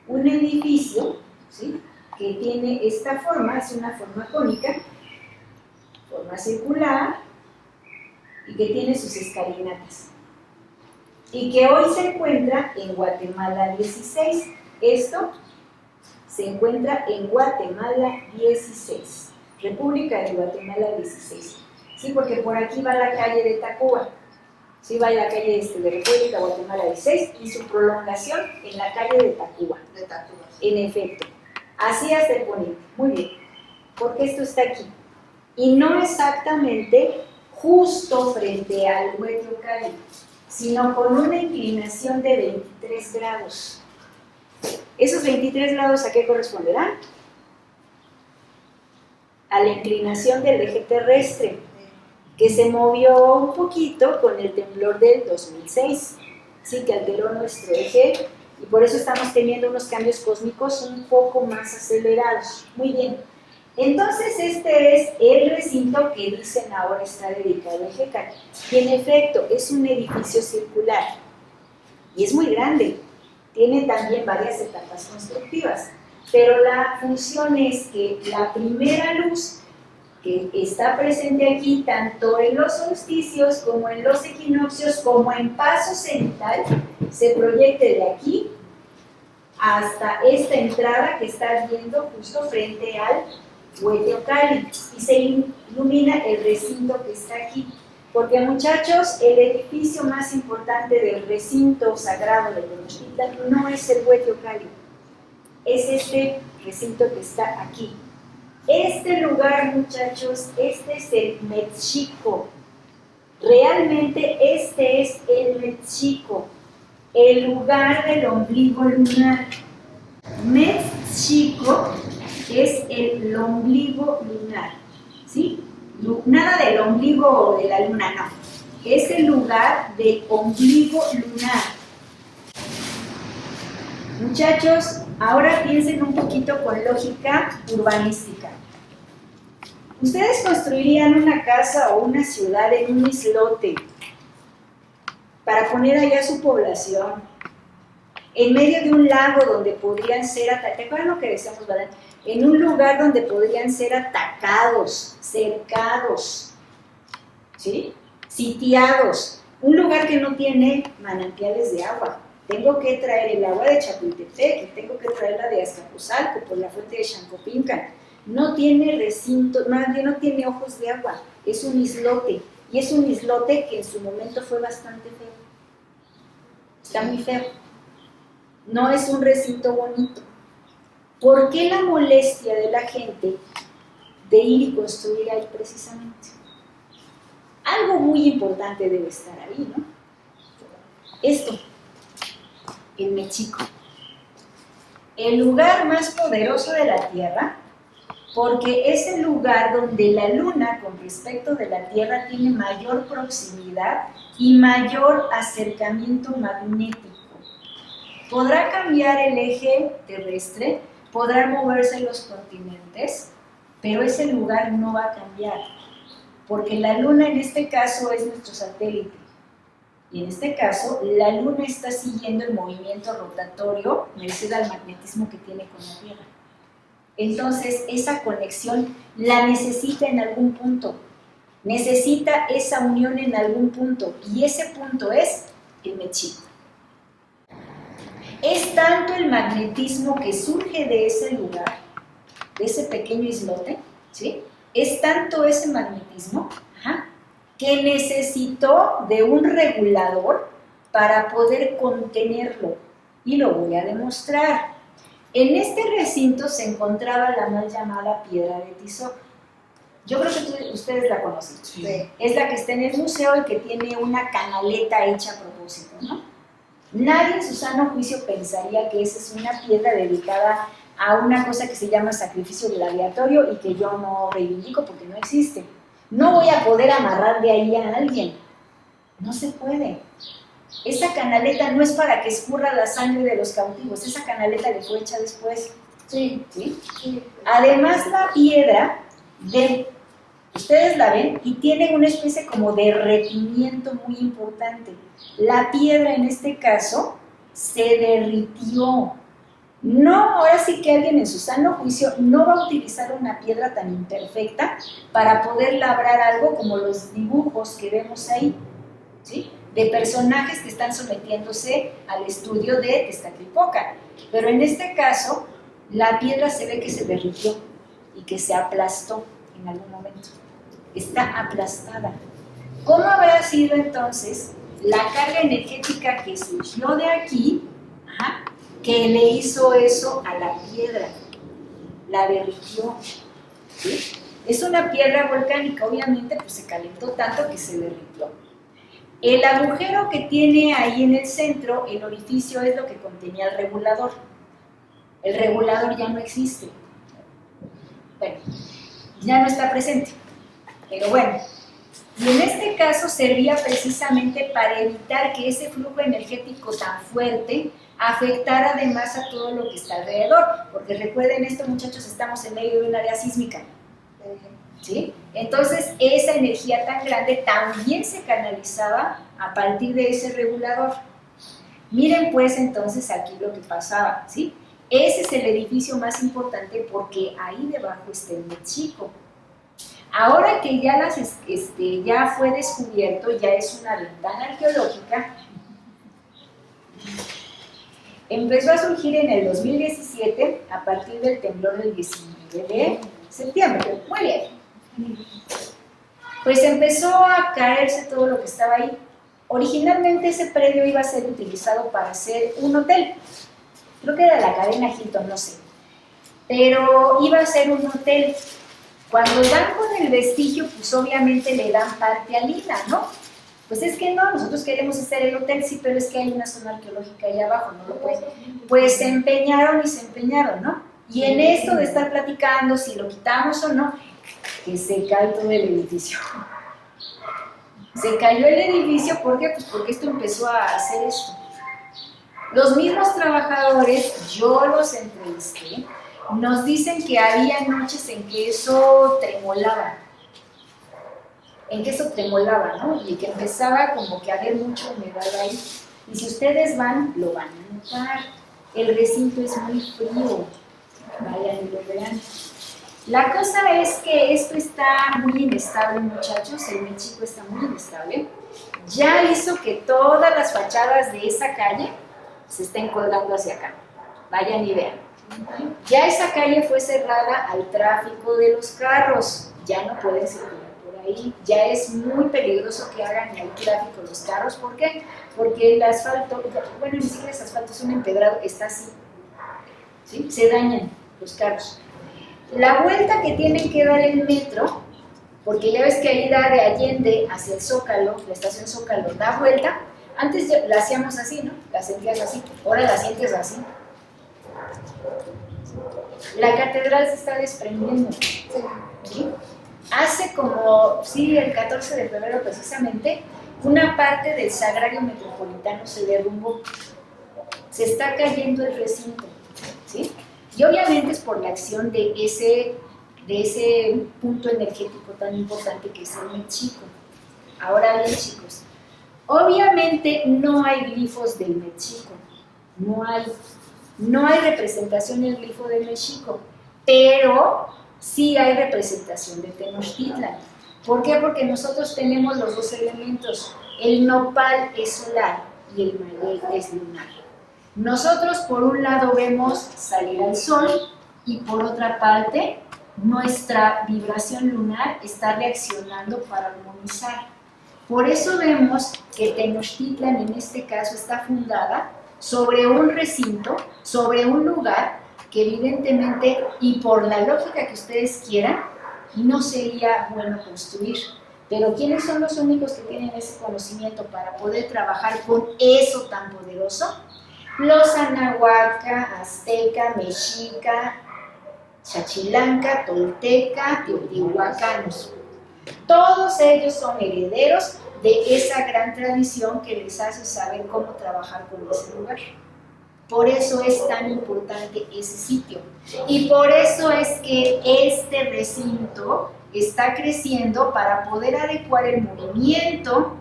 un edificio, ¿sí?, que tiene esta forma, es una forma cónica, forma circular, y que tiene sus escalinatas. Y que hoy se encuentra en Guatemala 16. Esto se encuentra en Guatemala 16, República de Guatemala 16. Sí, porque por aquí va la calle de Tacuba. Sí, va la calle de República de Guatemala 16 y su prolongación en la calle de Tacuba. En efecto. Así hasta el poniente. Muy bien. Porque esto está aquí. Y no exactamente justo frente al Huehuetlacali, sino con una inclinación de 23 grados. ¿Esos 23 grados a qué corresponderán? A la inclinación del eje terrestre, que se movió un poquito con el temblor del 2006, sí, que alteró nuestro eje, y por eso estamos teniendo unos cambios cósmicos un poco más acelerados. Muy bien. Entonces este es el recinto que dicen ahora está dedicado a Ejecatl. Y en efecto es un edificio circular y es muy grande. Tiene también varias etapas constructivas, pero la función es que la primera luz que está presente aquí, tanto en los solsticios como en los equinoccios, como en paso cenital, se proyecte de aquí hasta esta entrada que estás viendo justo frente al Huehuetlacali y se ilumina el recinto que está aquí. Porque, muchachos, el edificio más importante del recinto sagrado de Tenochtitlan no es el Huehuetlacali, es este recinto que está aquí. Este lugar, muchachos, este es el Mexico. Realmente este es el Mexico, el lugar del ombligo lunar. Mexico es el ombligo lunar, ¿sí? Nada del ombligo o de la luna, no. Es el lugar del ombligo lunar. Muchachos, ahora piensen un poquito con lógica urbanística. Ustedes construirían una casa o una ciudad en un islote para poner allá su población, en medio de un lago donde podrían ser atacados. ¿Te acuerdas lo que decíamos, verdad? En un lugar donde podrían ser atacados, cercados, ¿sí? Sitiados. Un lugar que no tiene manantiales de agua. Tengo que traer el agua de Chapultepec y tengo que traerla de Azcapotzalco por la fuente de Xancopincan. No tiene recinto, no tiene ojos de agua. Es un islote. Y es un islote que en su momento fue bastante feo. Está muy feo. No es un recinto bonito. ¿Por qué la molestia de la gente de ir y construir ahí precisamente? Algo muy importante debe estar ahí, ¿no? Esto, el Mexico. El lugar más poderoso de la Tierra, porque es el lugar donde la Luna, con respecto de la Tierra, tiene mayor proximidad y mayor acercamiento magnético. Podrá cambiar el eje terrestre, podrán moverse los continentes, pero ese lugar no va a cambiar, porque la Luna en este caso es nuestro satélite. Y en este caso, la Luna está siguiendo el movimiento rotatorio merced al magnetismo que tiene con la Tierra. Entonces, esa conexión la necesita en algún punto. Necesita esa unión en algún punto. Y ese punto es el Mexico. Es tanto el magnetismo que surge de ese lugar, de ese pequeño islote, ¿sí? Es tanto ese magnetismo, que necesitó de un regulador para poder contenerlo. Y lo voy a demostrar. En este recinto se encontraba la mal llamada piedra de Tizoc. Yo creo que ustedes la conocen. Sí. Es la que está en el museo y que tiene una canaleta hecha a propósito, ¿no? Nadie en su sano juicio pensaría que esa es una piedra dedicada a una cosa que se llama sacrificio gladiatorio y que yo no reivindico porque no existe. No voy a poder amarrar de ahí a alguien. No se puede. Esa canaleta no es para que escurra la sangre de los cautivos. Esa canaleta le fue hecha después. Sí. ¿Sí? Sí. Además, la piedra, ustedes la ven y tiene una especie como de derretimiento muy importante. La piedra en este caso se derritió. No, ahora sí que alguien en su sano juicio no va a utilizar una piedra tan imperfecta para poder labrar algo como los dibujos que vemos ahí, ¿sí? De personajes que están sometiéndose al estudio de Tezcatlipoca. Pero en este caso, la piedra se ve que se derritió y que se aplastó en algún momento. Está aplastada. ¿Cómo habrá sido entonces la carga energética que surgió de aquí, que le hizo eso a la piedra? La derritió, ¿sí? Es una piedra volcánica, obviamente, pues se calentó tanto que se derritió. El agujero que tiene ahí en el centro, el orificio, es lo que contenía el regulador. El regulador ya no existe. Bueno, ya no está presente. Pero bueno, y en este caso servía precisamente para evitar que ese flujo energético tan fuerte afectara además a todo lo que está alrededor, porque recuerden esto, muchachos, estamos en medio de un área sísmica, ¿sí? Entonces esa energía tan grande también se canalizaba a partir de ese regulador. Miren pues entonces aquí lo que pasaba, ¿sí? Ese es el edificio más importante porque ahí debajo está el Mexico. Ahora que ya, ya fue descubierto, ya es una ventana arqueológica, empezó a surgir en el 2017 a partir del temblor del 19 de septiembre. Muy bien. pues empezó a caerse todo lo que estaba ahí. Originalmente ese predio iba a ser utilizado para hacer un hotel, creo que era la cadena Hilton, no sé, pero iba a ser un hotel. Cuando dan con el vestigio, pues obviamente le dan parte a Lina, ¿no? Pues es que no, nosotros queremos hacer el hotel, sí, pero es que hay una zona arqueológica ahí abajo, no lo pueden. Pues se empeñaron, ¿no? Y en esto de estar platicando si lo quitamos o no, que se cae todo el edificio. Se cayó el edificio, ¿por qué? Pues porque esto empezó a hacer esto. Los mismos trabajadores, yo los entrevisté, nos dicen que había noches en que eso tremolaba. ¿No? Y que empezaba como que a haber mucha humedad ahí. Y si ustedes van, lo van a notar. El recinto es muy frío. Vayan y lo vean. La cosa es que esto está muy inestable, muchachos. El Mexico está muy inestable. Ya hizo que todas las fachadas de esa calle se estén colgando hacia acá. Vayan y vean. Ya esa calle fue cerrada al tráfico de los carros. Ya no pueden circular por ahí. Ya es muy peligroso que hagan el tráfico los carros. ¿Por qué? Porque el asfalto, bueno, ni siquiera es asfalto, es un empedrado, está así. ¿Sí? Se dañan los carros. La vuelta que tienen que dar el metro, porque ya ves que ahí da de Allende hacia el Zócalo, la estación Zócalo, da vuelta. Antes la hacíamos así, ¿no? La sentías así, ahora la sientes así. La catedral se está desprendiendo. ¿Sí? Hace como, sí, el 14 de febrero precisamente, una parte del Sagrario Metropolitano se derrumbó. Se está cayendo el recinto. ¿Sí? Y obviamente es por la acción de ese punto energético tan importante que es el Mexico. Ahora bien, chicos, obviamente no hay glifos del Mexico, no hay representación del glifo del Mexico, pero sí hay representación de Tenochtitlan. ¿Por qué? Porque nosotros tenemos los dos elementos, el nopal es solar y el maguey es lunar. Nosotros por un lado vemos salir al sol y por otra parte nuestra vibración lunar está reaccionando para armonizar. Por eso vemos que Tenochtitlan en este caso está fundada sobre un recinto, sobre un lugar que evidentemente y por la lógica que ustedes quieran no sería bueno construir. Pero ¿quiénes son los únicos que tienen ese conocimiento para poder trabajar con eso tan poderoso? Los anahuaca, azteca, mexica, chachilanca, tolteca, teotihuacanos. Todos ellos son herederos de esa gran tradición que les hace saber cómo trabajar con ese lugar. Por eso es tan importante ese sitio. Y por eso es que este recinto está creciendo para poder adecuar el movimiento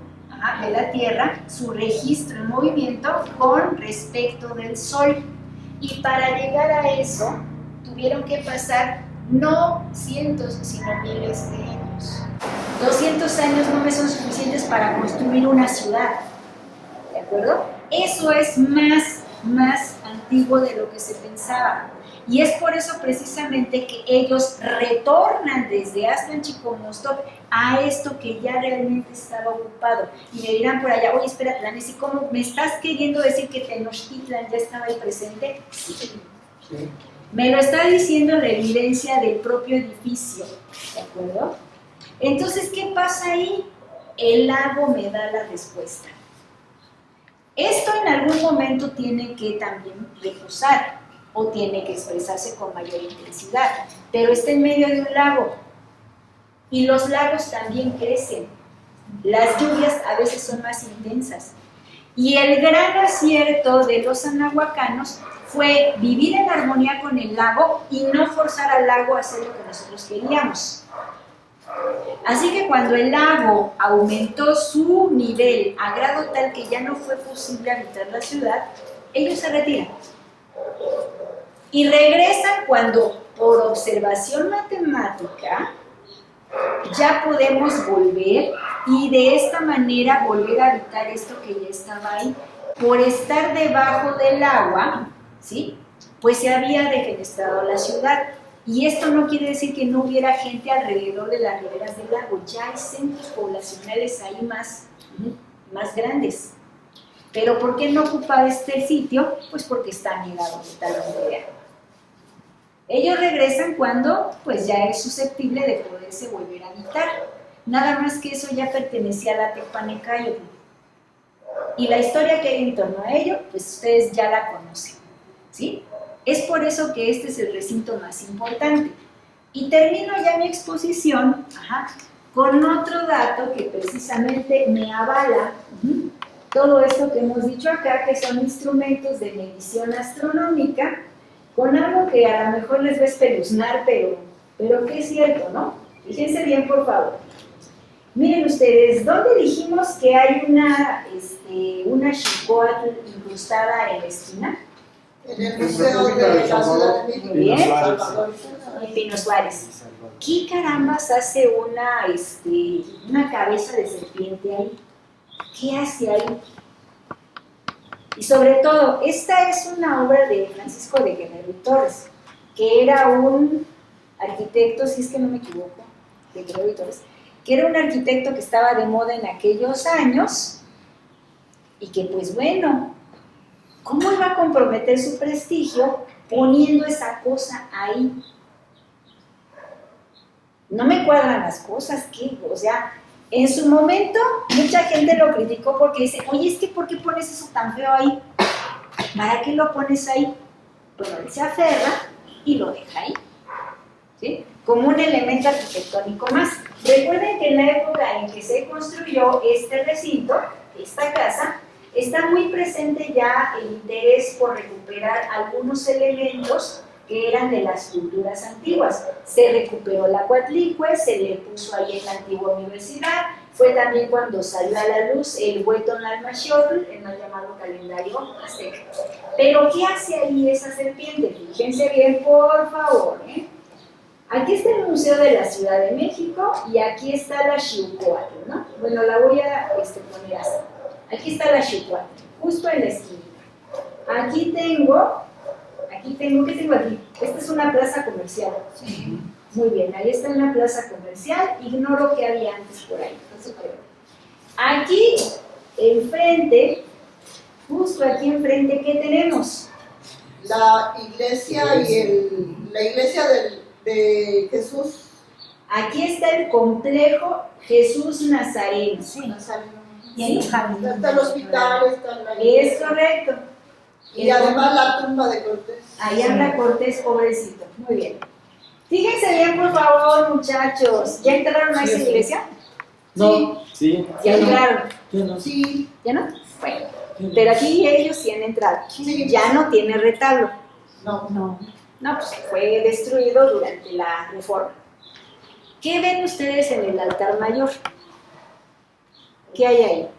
de la Tierra, su registro en movimiento con respecto del Sol. Y para llegar a eso, tuvieron que pasar no cientos, sino miles de años. 200 años no me son suficientes para construir una ciudad, ¿de acuerdo? Eso es más antiguo de lo que se pensaba. Y es por eso precisamente que ellos retornan desde Aztlan-Chicomostoc a esto que ya realmente estaba ocupado. Y me dirán por allá, oye, espérate, Nancy, ¿cómo me estás queriendo decir que Tenochtitlan ya estaba ahí presente? Sí. Me lo está diciendo la evidencia del propio edificio, ¿de acuerdo? Entonces, ¿qué pasa ahí? El lago me da la respuesta. Esto en algún momento tiene que también reposar o tiene que expresarse con mayor intensidad, pero está en medio de un lago y los lagos también crecen. Las lluvias a veces son más intensas y el gran acierto de los anahuacanos fue vivir en armonía con el lago y no forzar al lago a hacer lo que nosotros queríamos. Así que cuando el lago aumentó su nivel a grado tal que ya no fue posible habitar la ciudad, ellos se retiran. Y regresan cuando, por observación matemática, ya podemos volver y de esta manera volver a habitar esto que ya estaba ahí. Por estar debajo del agua, ¿sí? Pues se había defenestrado la ciudad. Y esto no quiere decir que no hubiera gente alrededor de las riberas del lago, ya hay centros poblacionales ahí más grandes. Pero ¿por qué no ocupar este sitio? Pues porque está anegado de tal manera. Ellos regresan cuando pues ya es susceptible de poderse volver a habitar. Nada más que eso ya pertenecía a la Tepanecayotl. Y la historia que hay en torno a ello, pues ustedes ya la conocen, ¿sí? Es por eso que este es el recinto más importante. Y termino ya mi exposición con otro dato que precisamente me avala todo esto que hemos dicho acá, que son instrumentos de medición astronómica, con algo que a lo mejor les va a espeluznar, pero que es cierto, ¿no? Fíjense bien, por favor. Miren ustedes, ¿dónde dijimos que hay una Xicoatl incrustada en la esquina? En el Museo de la Ciudad de México. Bien. Salvador. En Pino Suárez. ¿Qué carambas hace una cabeza de serpiente ahí? ¿Qué hace ahí? Y sobre todo, esta es una obra de Francisco de Guerrero y Torres, que era un arquitecto, si es que no me equivoco, de Guerrero y Torres, que era un arquitecto que estaba de moda en aquellos años y que pues bueno, ¿cómo iba a comprometer su prestigio poniendo esa cosa ahí? No me cuadran las cosas, ¿qué? O sea, en su momento mucha gente lo criticó porque dice, oye, es que ¿por qué pones eso tan feo ahí? ¿Para qué lo pones ahí? Bueno, él se aferra y lo deja ahí, ¿sí? Como un elemento arquitectónico más. Recuerden que en la época en que se construyó este recinto, esta casa, está muy presente ya el interés por recuperar algunos elementos que eran de las culturas antiguas. Se recuperó la Coatlicue, se le puso ahí en la antigua universidad, fue también cuando salió a la luz el Huetonalmaxiotl, el mal llamado calendario azteca. Pero ¿qué hace ahí esa serpiente? Fíjense bien, por favor, ¿eh? Aquí está el Museo de la Ciudad de México y aquí está la Xiucoatl, ¿no? Bueno, la voy a poner así. Aquí está la Xiucoatl, justo en la esquina. Aquí tengo, ¿qué tengo aquí? Esta es una plaza comercial. Sí. Muy bien, ahí está una plaza comercial, ignoro qué había antes por ahí. Aquí, enfrente, justo aquí enfrente, ¿qué tenemos? La iglesia la iglesia de Jesús. Aquí está el complejo Jesús Nazareno. Sí, Nazareno. Y ahí Está el hospital, está la es correcto. Y además la tumba de Cortés. Ahí anda Cortés, pobrecito. Muy bien. Fíjense bien, por favor, muchachos. ¿Ya entraron a esa iglesia? No, sí. ¿Ya entraron? Yo no. Sí. ¿Ya no? Bueno, pero aquí ellos sí han entrado. Sí. Ya no tiene retablo. No. No, pues fue destruido durante la reforma. ¿Qué ven ustedes en el altar mayor? ¿Qué hay ahí?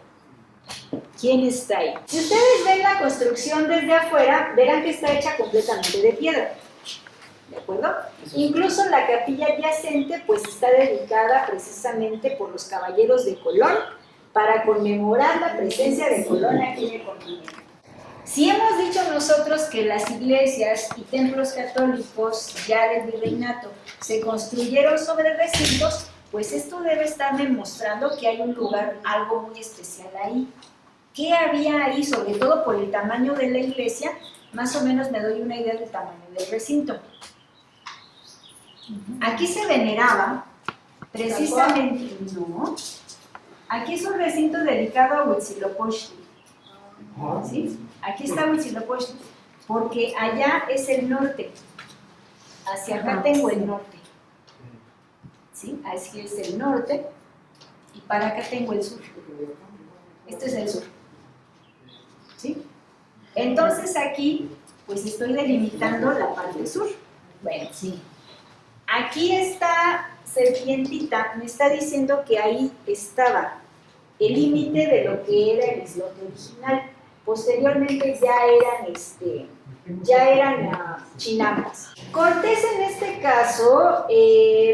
¿Quién está ahí? Si ustedes ven la construcción desde afuera, verán que está hecha completamente de piedra. ¿De acuerdo? Incluso la capilla adyacente pues está dedicada precisamente por los caballeros de Colón para conmemorar la presencia de Colón aquí en el continente. Si hemos dicho nosotros que las iglesias y templos católicos ya del virreinato se construyeron sobre recintos, pues esto debe estar demostrando que hay un lugar, algo muy especial ahí. ¿Qué había ahí? Sobre todo por el tamaño de la iglesia, más o menos me doy una idea del tamaño del recinto. Aquí se veneraba, precisamente, no, aquí es un recinto dedicado a Huitzilopochtli, ¿sí? Aquí está Huitzilopochtli, porque allá es el norte, hacia acá tengo el norte, ¿sí? Así es el norte, y para acá tengo el sur, este es el sur, ¿sí? Entonces aquí, pues estoy delimitando la parte sur, bueno, sí. Aquí esta serpientita me está diciendo que ahí estaba el límite de lo que era el islote original. Posteriormente ya eran chinampas. Cortés en este caso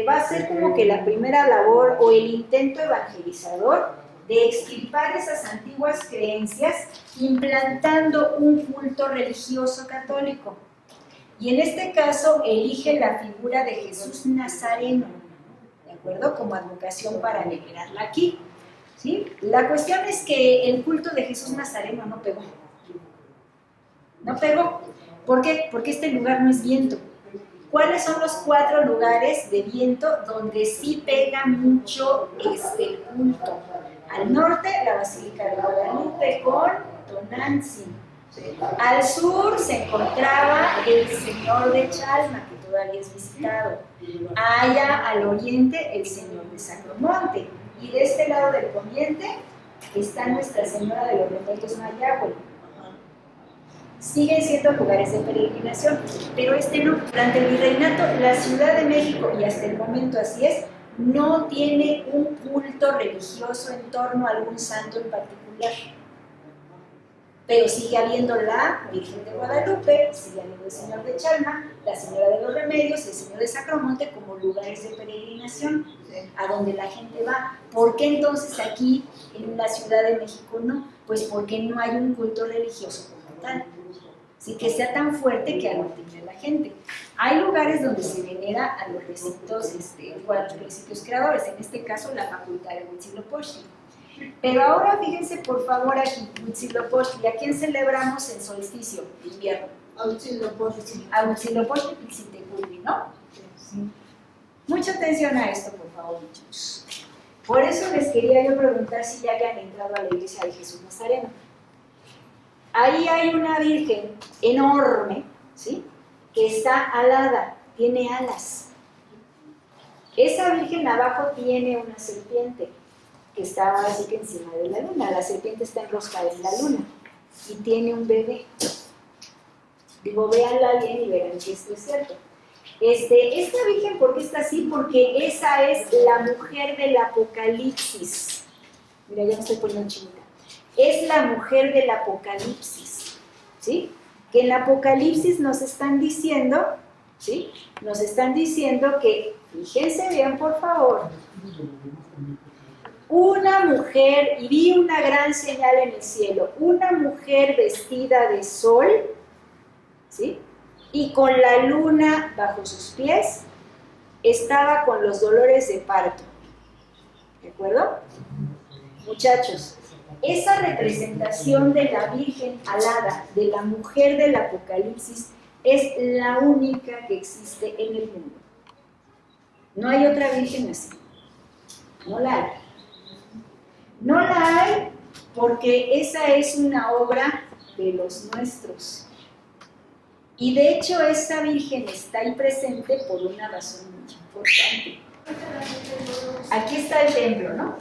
va a ser como que la primera labor o el intento evangelizador de extirpar esas antiguas creencias implantando un culto religioso católico. Y en este caso elige la figura de Jesús Nazareno, ¿de acuerdo? Como advocación para venerarla aquí, ¿sí? La cuestión es que el culto de Jesús Nazareno no pegó. No pegó. ¿Por qué? Porque este lugar no es viento. ¿Cuáles son los 4 lugares de viento donde sí pega mucho el culto? Al norte, la Basílica de Guadalupe con Tonantzin. Al sur se encontraba el Señor de Chalma, que todavía es visitado. Allá al oriente, el Señor de Sacromonte. Y de este lado del poniente está Nuestra Señora de los Remedios Mayagüe. Siguen siendo lugares de peregrinación, pero este no. Durante el virreinato, la Ciudad de México, y hasta el momento así es, no tiene un culto religioso en torno a algún santo en particular. Pero sigue habiendo la Virgen de Guadalupe, sigue habiendo el Señor de Chalma, la Señora de los Remedios, el Señor de Sacromonte como lugares de peregrinación, a donde la gente va. ¿Por qué entonces aquí en la Ciudad de México no? Pues porque no hay un culto religioso como tal. Así que sea tan fuerte que aglutine a la gente. Hay lugares donde se venera a los recintos, a los principios creadores, en este caso la Facultad de Huitzilopochtli. Pero ahora fíjense por favor aquí, Huitzilopochtli, ¿a quién celebramos en solsticio de invierno? A Huitzilopochtli. A Huitzilopochtli Pixitegulli, ¿no? Sí. Mucha atención a esto, por favor, muchachos. Por eso les quería yo preguntar si ya habían entrado a la iglesia de Jesús Nazareno. Ahí hay una virgen enorme, ¿sí? Que está alada, tiene alas. Esa virgen abajo tiene una serpiente que está así que encima de la luna. La serpiente está enroscada en la luna y tiene un bebé. Digo, véanla bien y verán que esto es cierto. Esta virgen, ¿por qué está así? Porque esa es la mujer del Apocalipsis. Mira, ya me estoy poniendo chinita. Es la mujer del Apocalipsis, ¿sí? Que en el Apocalipsis nos están diciendo, ¿sí? Nos están diciendo que, fíjense bien por favor, una mujer, y vi una gran señal en el cielo, una mujer vestida de sol, ¿sí? Y con la luna bajo sus pies, estaba con los dolores de parto, ¿de acuerdo? Muchachos, esa representación de la Virgen alada, de la mujer del Apocalipsis, es la única que existe en el mundo. No hay otra Virgen así. No la hay. No la hay porque esa es una obra de los nuestros. Y de hecho esa Virgen está ahí presente por una razón muy importante. Aquí está el templo, ¿no?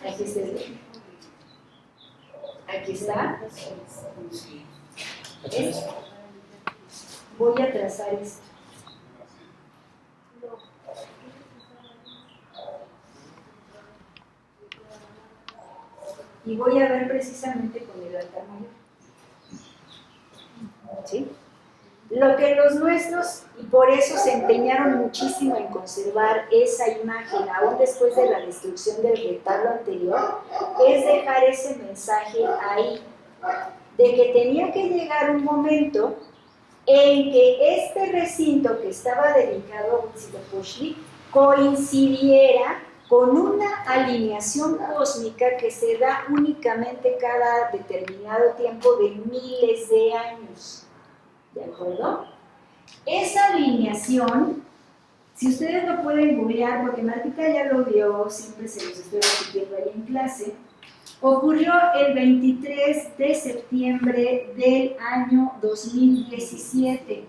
Aquí está el templo. Aquí está. ¿Ves? Voy a trazar esto. Y voy a ver precisamente con el altar mayor. ¿Sí? Lo que los nuestros, y por eso se empeñaron muchísimo en conservar esa imagen, aún después de la destrucción del retablo anterior, es dejar ese mensaje ahí, de que tenía que llegar un momento en que este recinto que estaba dedicado a Huitzilopochtli coincidiera con una alineación cósmica que se da únicamente cada determinado tiempo de miles de años. ¿De acuerdo? Esa alineación, si ustedes lo pueden googlear, porque Martita ya lo vio, siempre se los estoy repitiendo ahí en clase, ocurrió el 23 de septiembre del año 2017.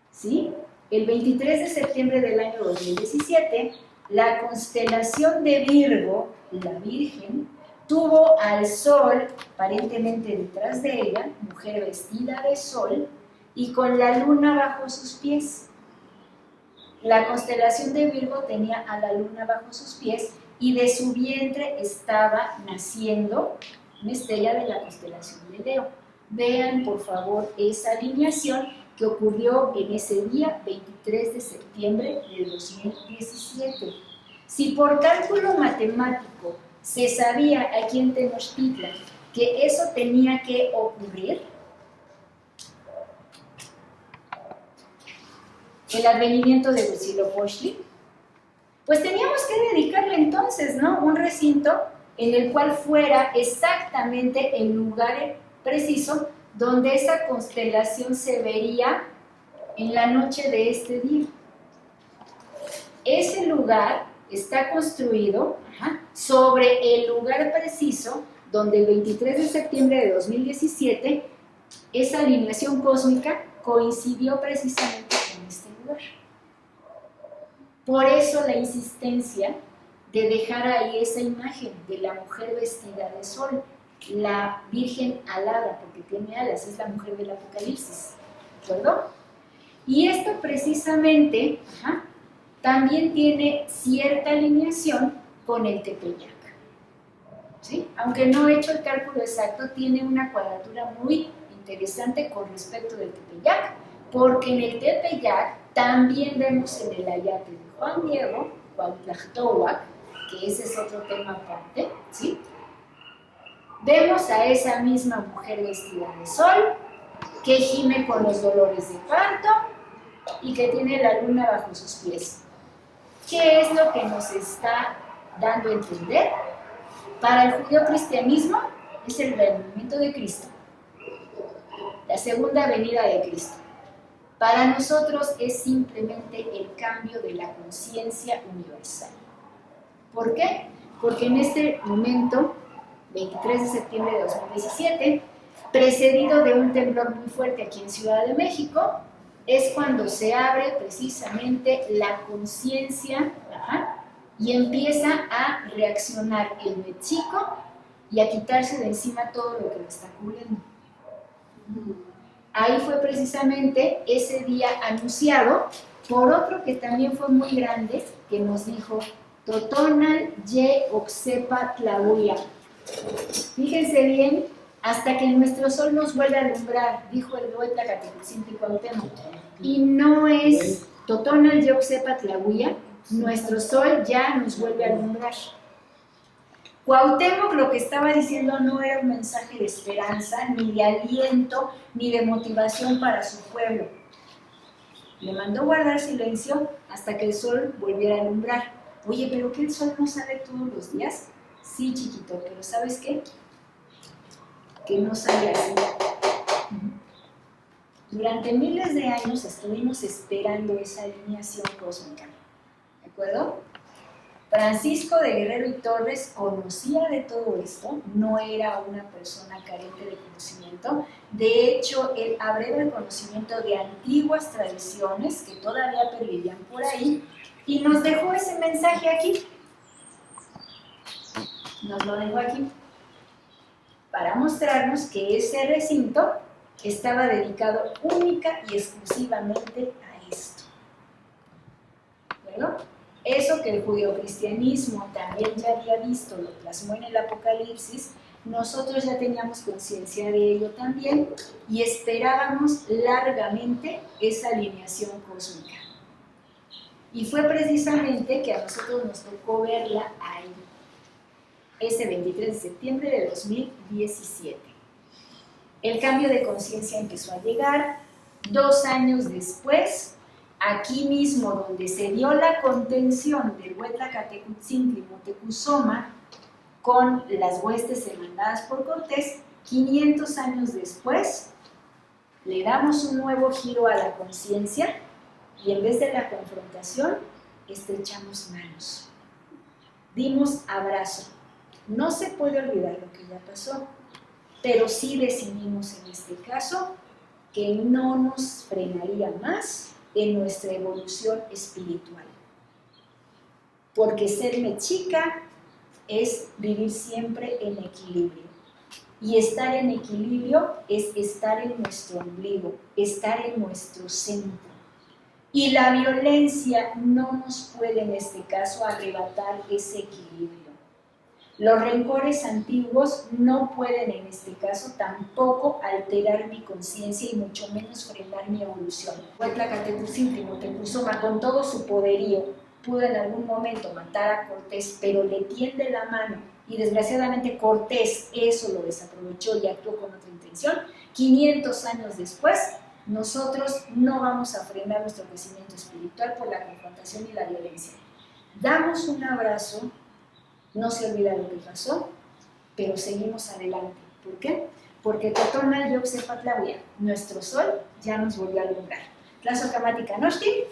¿Sí? El 23 de septiembre del año 2017, la constelación de Virgo, la Virgen, tuvo al sol, aparentemente detrás de ella, mujer vestida de sol, y con la luna bajo sus pies. La constelación de Virgo tenía a la luna bajo sus pies, y de su vientre estaba naciendo una estrella de la constelación de Leo. Vean, por favor, esa alineación que ocurrió en ese día, 23 de septiembre de 2017. Si por cálculo matemático se sabía aquí en Tenochtitlan que eso tenía que ocurrir, el advenimiento de Huitzilopochtli, pues teníamos que dedicarle entonces, ¿no?, un recinto en el cual fuera exactamente el lugar preciso donde esa constelación se vería en la noche de este día. Ese lugar está construido sobre el lugar preciso donde el 23 de septiembre de 2017 esa alineación cósmica coincidió precisamente con este lugar. Por eso la insistencia de dejar ahí esa imagen de la mujer vestida de sol, la Virgen alada, porque tiene alas, es la mujer del Apocalipsis, ¿de acuerdo? Y esto precisamente también tiene cierta alineación con el Tepeyac, ¿sí? Aunque no he hecho el cálculo exacto, tiene una cuadratura muy interesante con respecto del Tepeyac, porque en el Tepeyac también vemos en el ayate de Juan Diego, Cuauhtlactohuac, que ese es otro tema aparte, ¿sí? Vemos a esa misma mujer vestida de sol, que gime con los dolores de parto y que tiene la luna bajo sus pies. ¿Qué es lo que nos está dando a entender? Para el judeocristianismo es el venimiento de Cristo, la segunda venida de Cristo. Para nosotros es simplemente el cambio de la conciencia universal. ¿Por qué? Porque en este momento, 23 de septiembre de 2017, precedido de un temblor muy fuerte aquí en Ciudad de México, es cuando se abre precisamente la conciencia y empieza a reaccionar el mexico y a quitarse de encima todo lo que lo está cubriendo. Ahí fue precisamente ese día anunciado por otro que también fue muy grande, que nos dijo Totonal ye Oxepa Tlahuia. Fíjense bien, hasta que nuestro sol nos vuelve a alumbrar, dijo el Huitlacatecuhtli Cuauhtémoc. Y no es Totonal ye Oxepa Tlahuia, nuestro sol ya nos vuelve a alumbrar. Cuauhtémoc lo que estaba diciendo no era un mensaje de esperanza, ni de aliento, ni de motivación para su pueblo. Le mandó guardar silencio hasta que el sol volviera a alumbrar. Oye, ¿pero que el sol no sale todos los días? Sí, chiquito, pero ¿sabes qué? Que no sale así. Durante miles de años estuvimos esperando esa alineación cósmica, ¿de acuerdo? Francisco de Guerrero y Torres conocía de todo esto, no era una persona carente de conocimiento. De hecho, él abreva el conocimiento de antiguas tradiciones que todavía pervivían por ahí y nos dejó ese mensaje aquí. Nos lo dejó aquí para mostrarnos que ese recinto estaba dedicado única y exclusivamente a esto. ¿Verdad? Eso que el judeocristianismo también ya había visto, lo plasmó en el Apocalipsis, nosotros ya teníamos conciencia de ello también y esperábamos largamente esa alineación cósmica. Y fue precisamente que a nosotros nos tocó verla ahí, ese 23 de septiembre de 2017. El cambio de conciencia empezó a llegar 2 años después. Aquí mismo donde se dio la contención del Huitlacatecuhtli Moctezuma con las huestes mandadas por Cortés, 500 años después le damos un nuevo giro a la conciencia y en vez de la confrontación estrechamos manos, dimos abrazo. No se puede olvidar lo que ya pasó, pero sí decidimos en este caso que no nos frenaría más en nuestra evolución espiritual. Porque ser mexica es vivir siempre en equilibrio. Y estar en equilibrio es estar en nuestro ombligo, estar en nuestro centro. Y la violencia no nos puede en este caso arrebatar ese equilibrio. Los rencores antiguos no pueden en este caso tampoco alterar mi conciencia y mucho menos frenar mi evolución. Huitlacatecuhtli Moctezuma con todo su poderío pudo en algún momento matar a Cortés, pero le tiende la mano y desgraciadamente Cortés eso lo desaprovechó y actuó con otra intención. 500 años después nosotros no vamos a frenar nuestro crecimiento espiritual por la confrontación y la violencia. Damos un abrazo, no se olvida lo que pasó, pero seguimos adelante. ¿Por qué? Porque Totona Yoxepatlahuia, nuestro sol, ya nos volvió a alumbrar. Tlazocamática Noshti.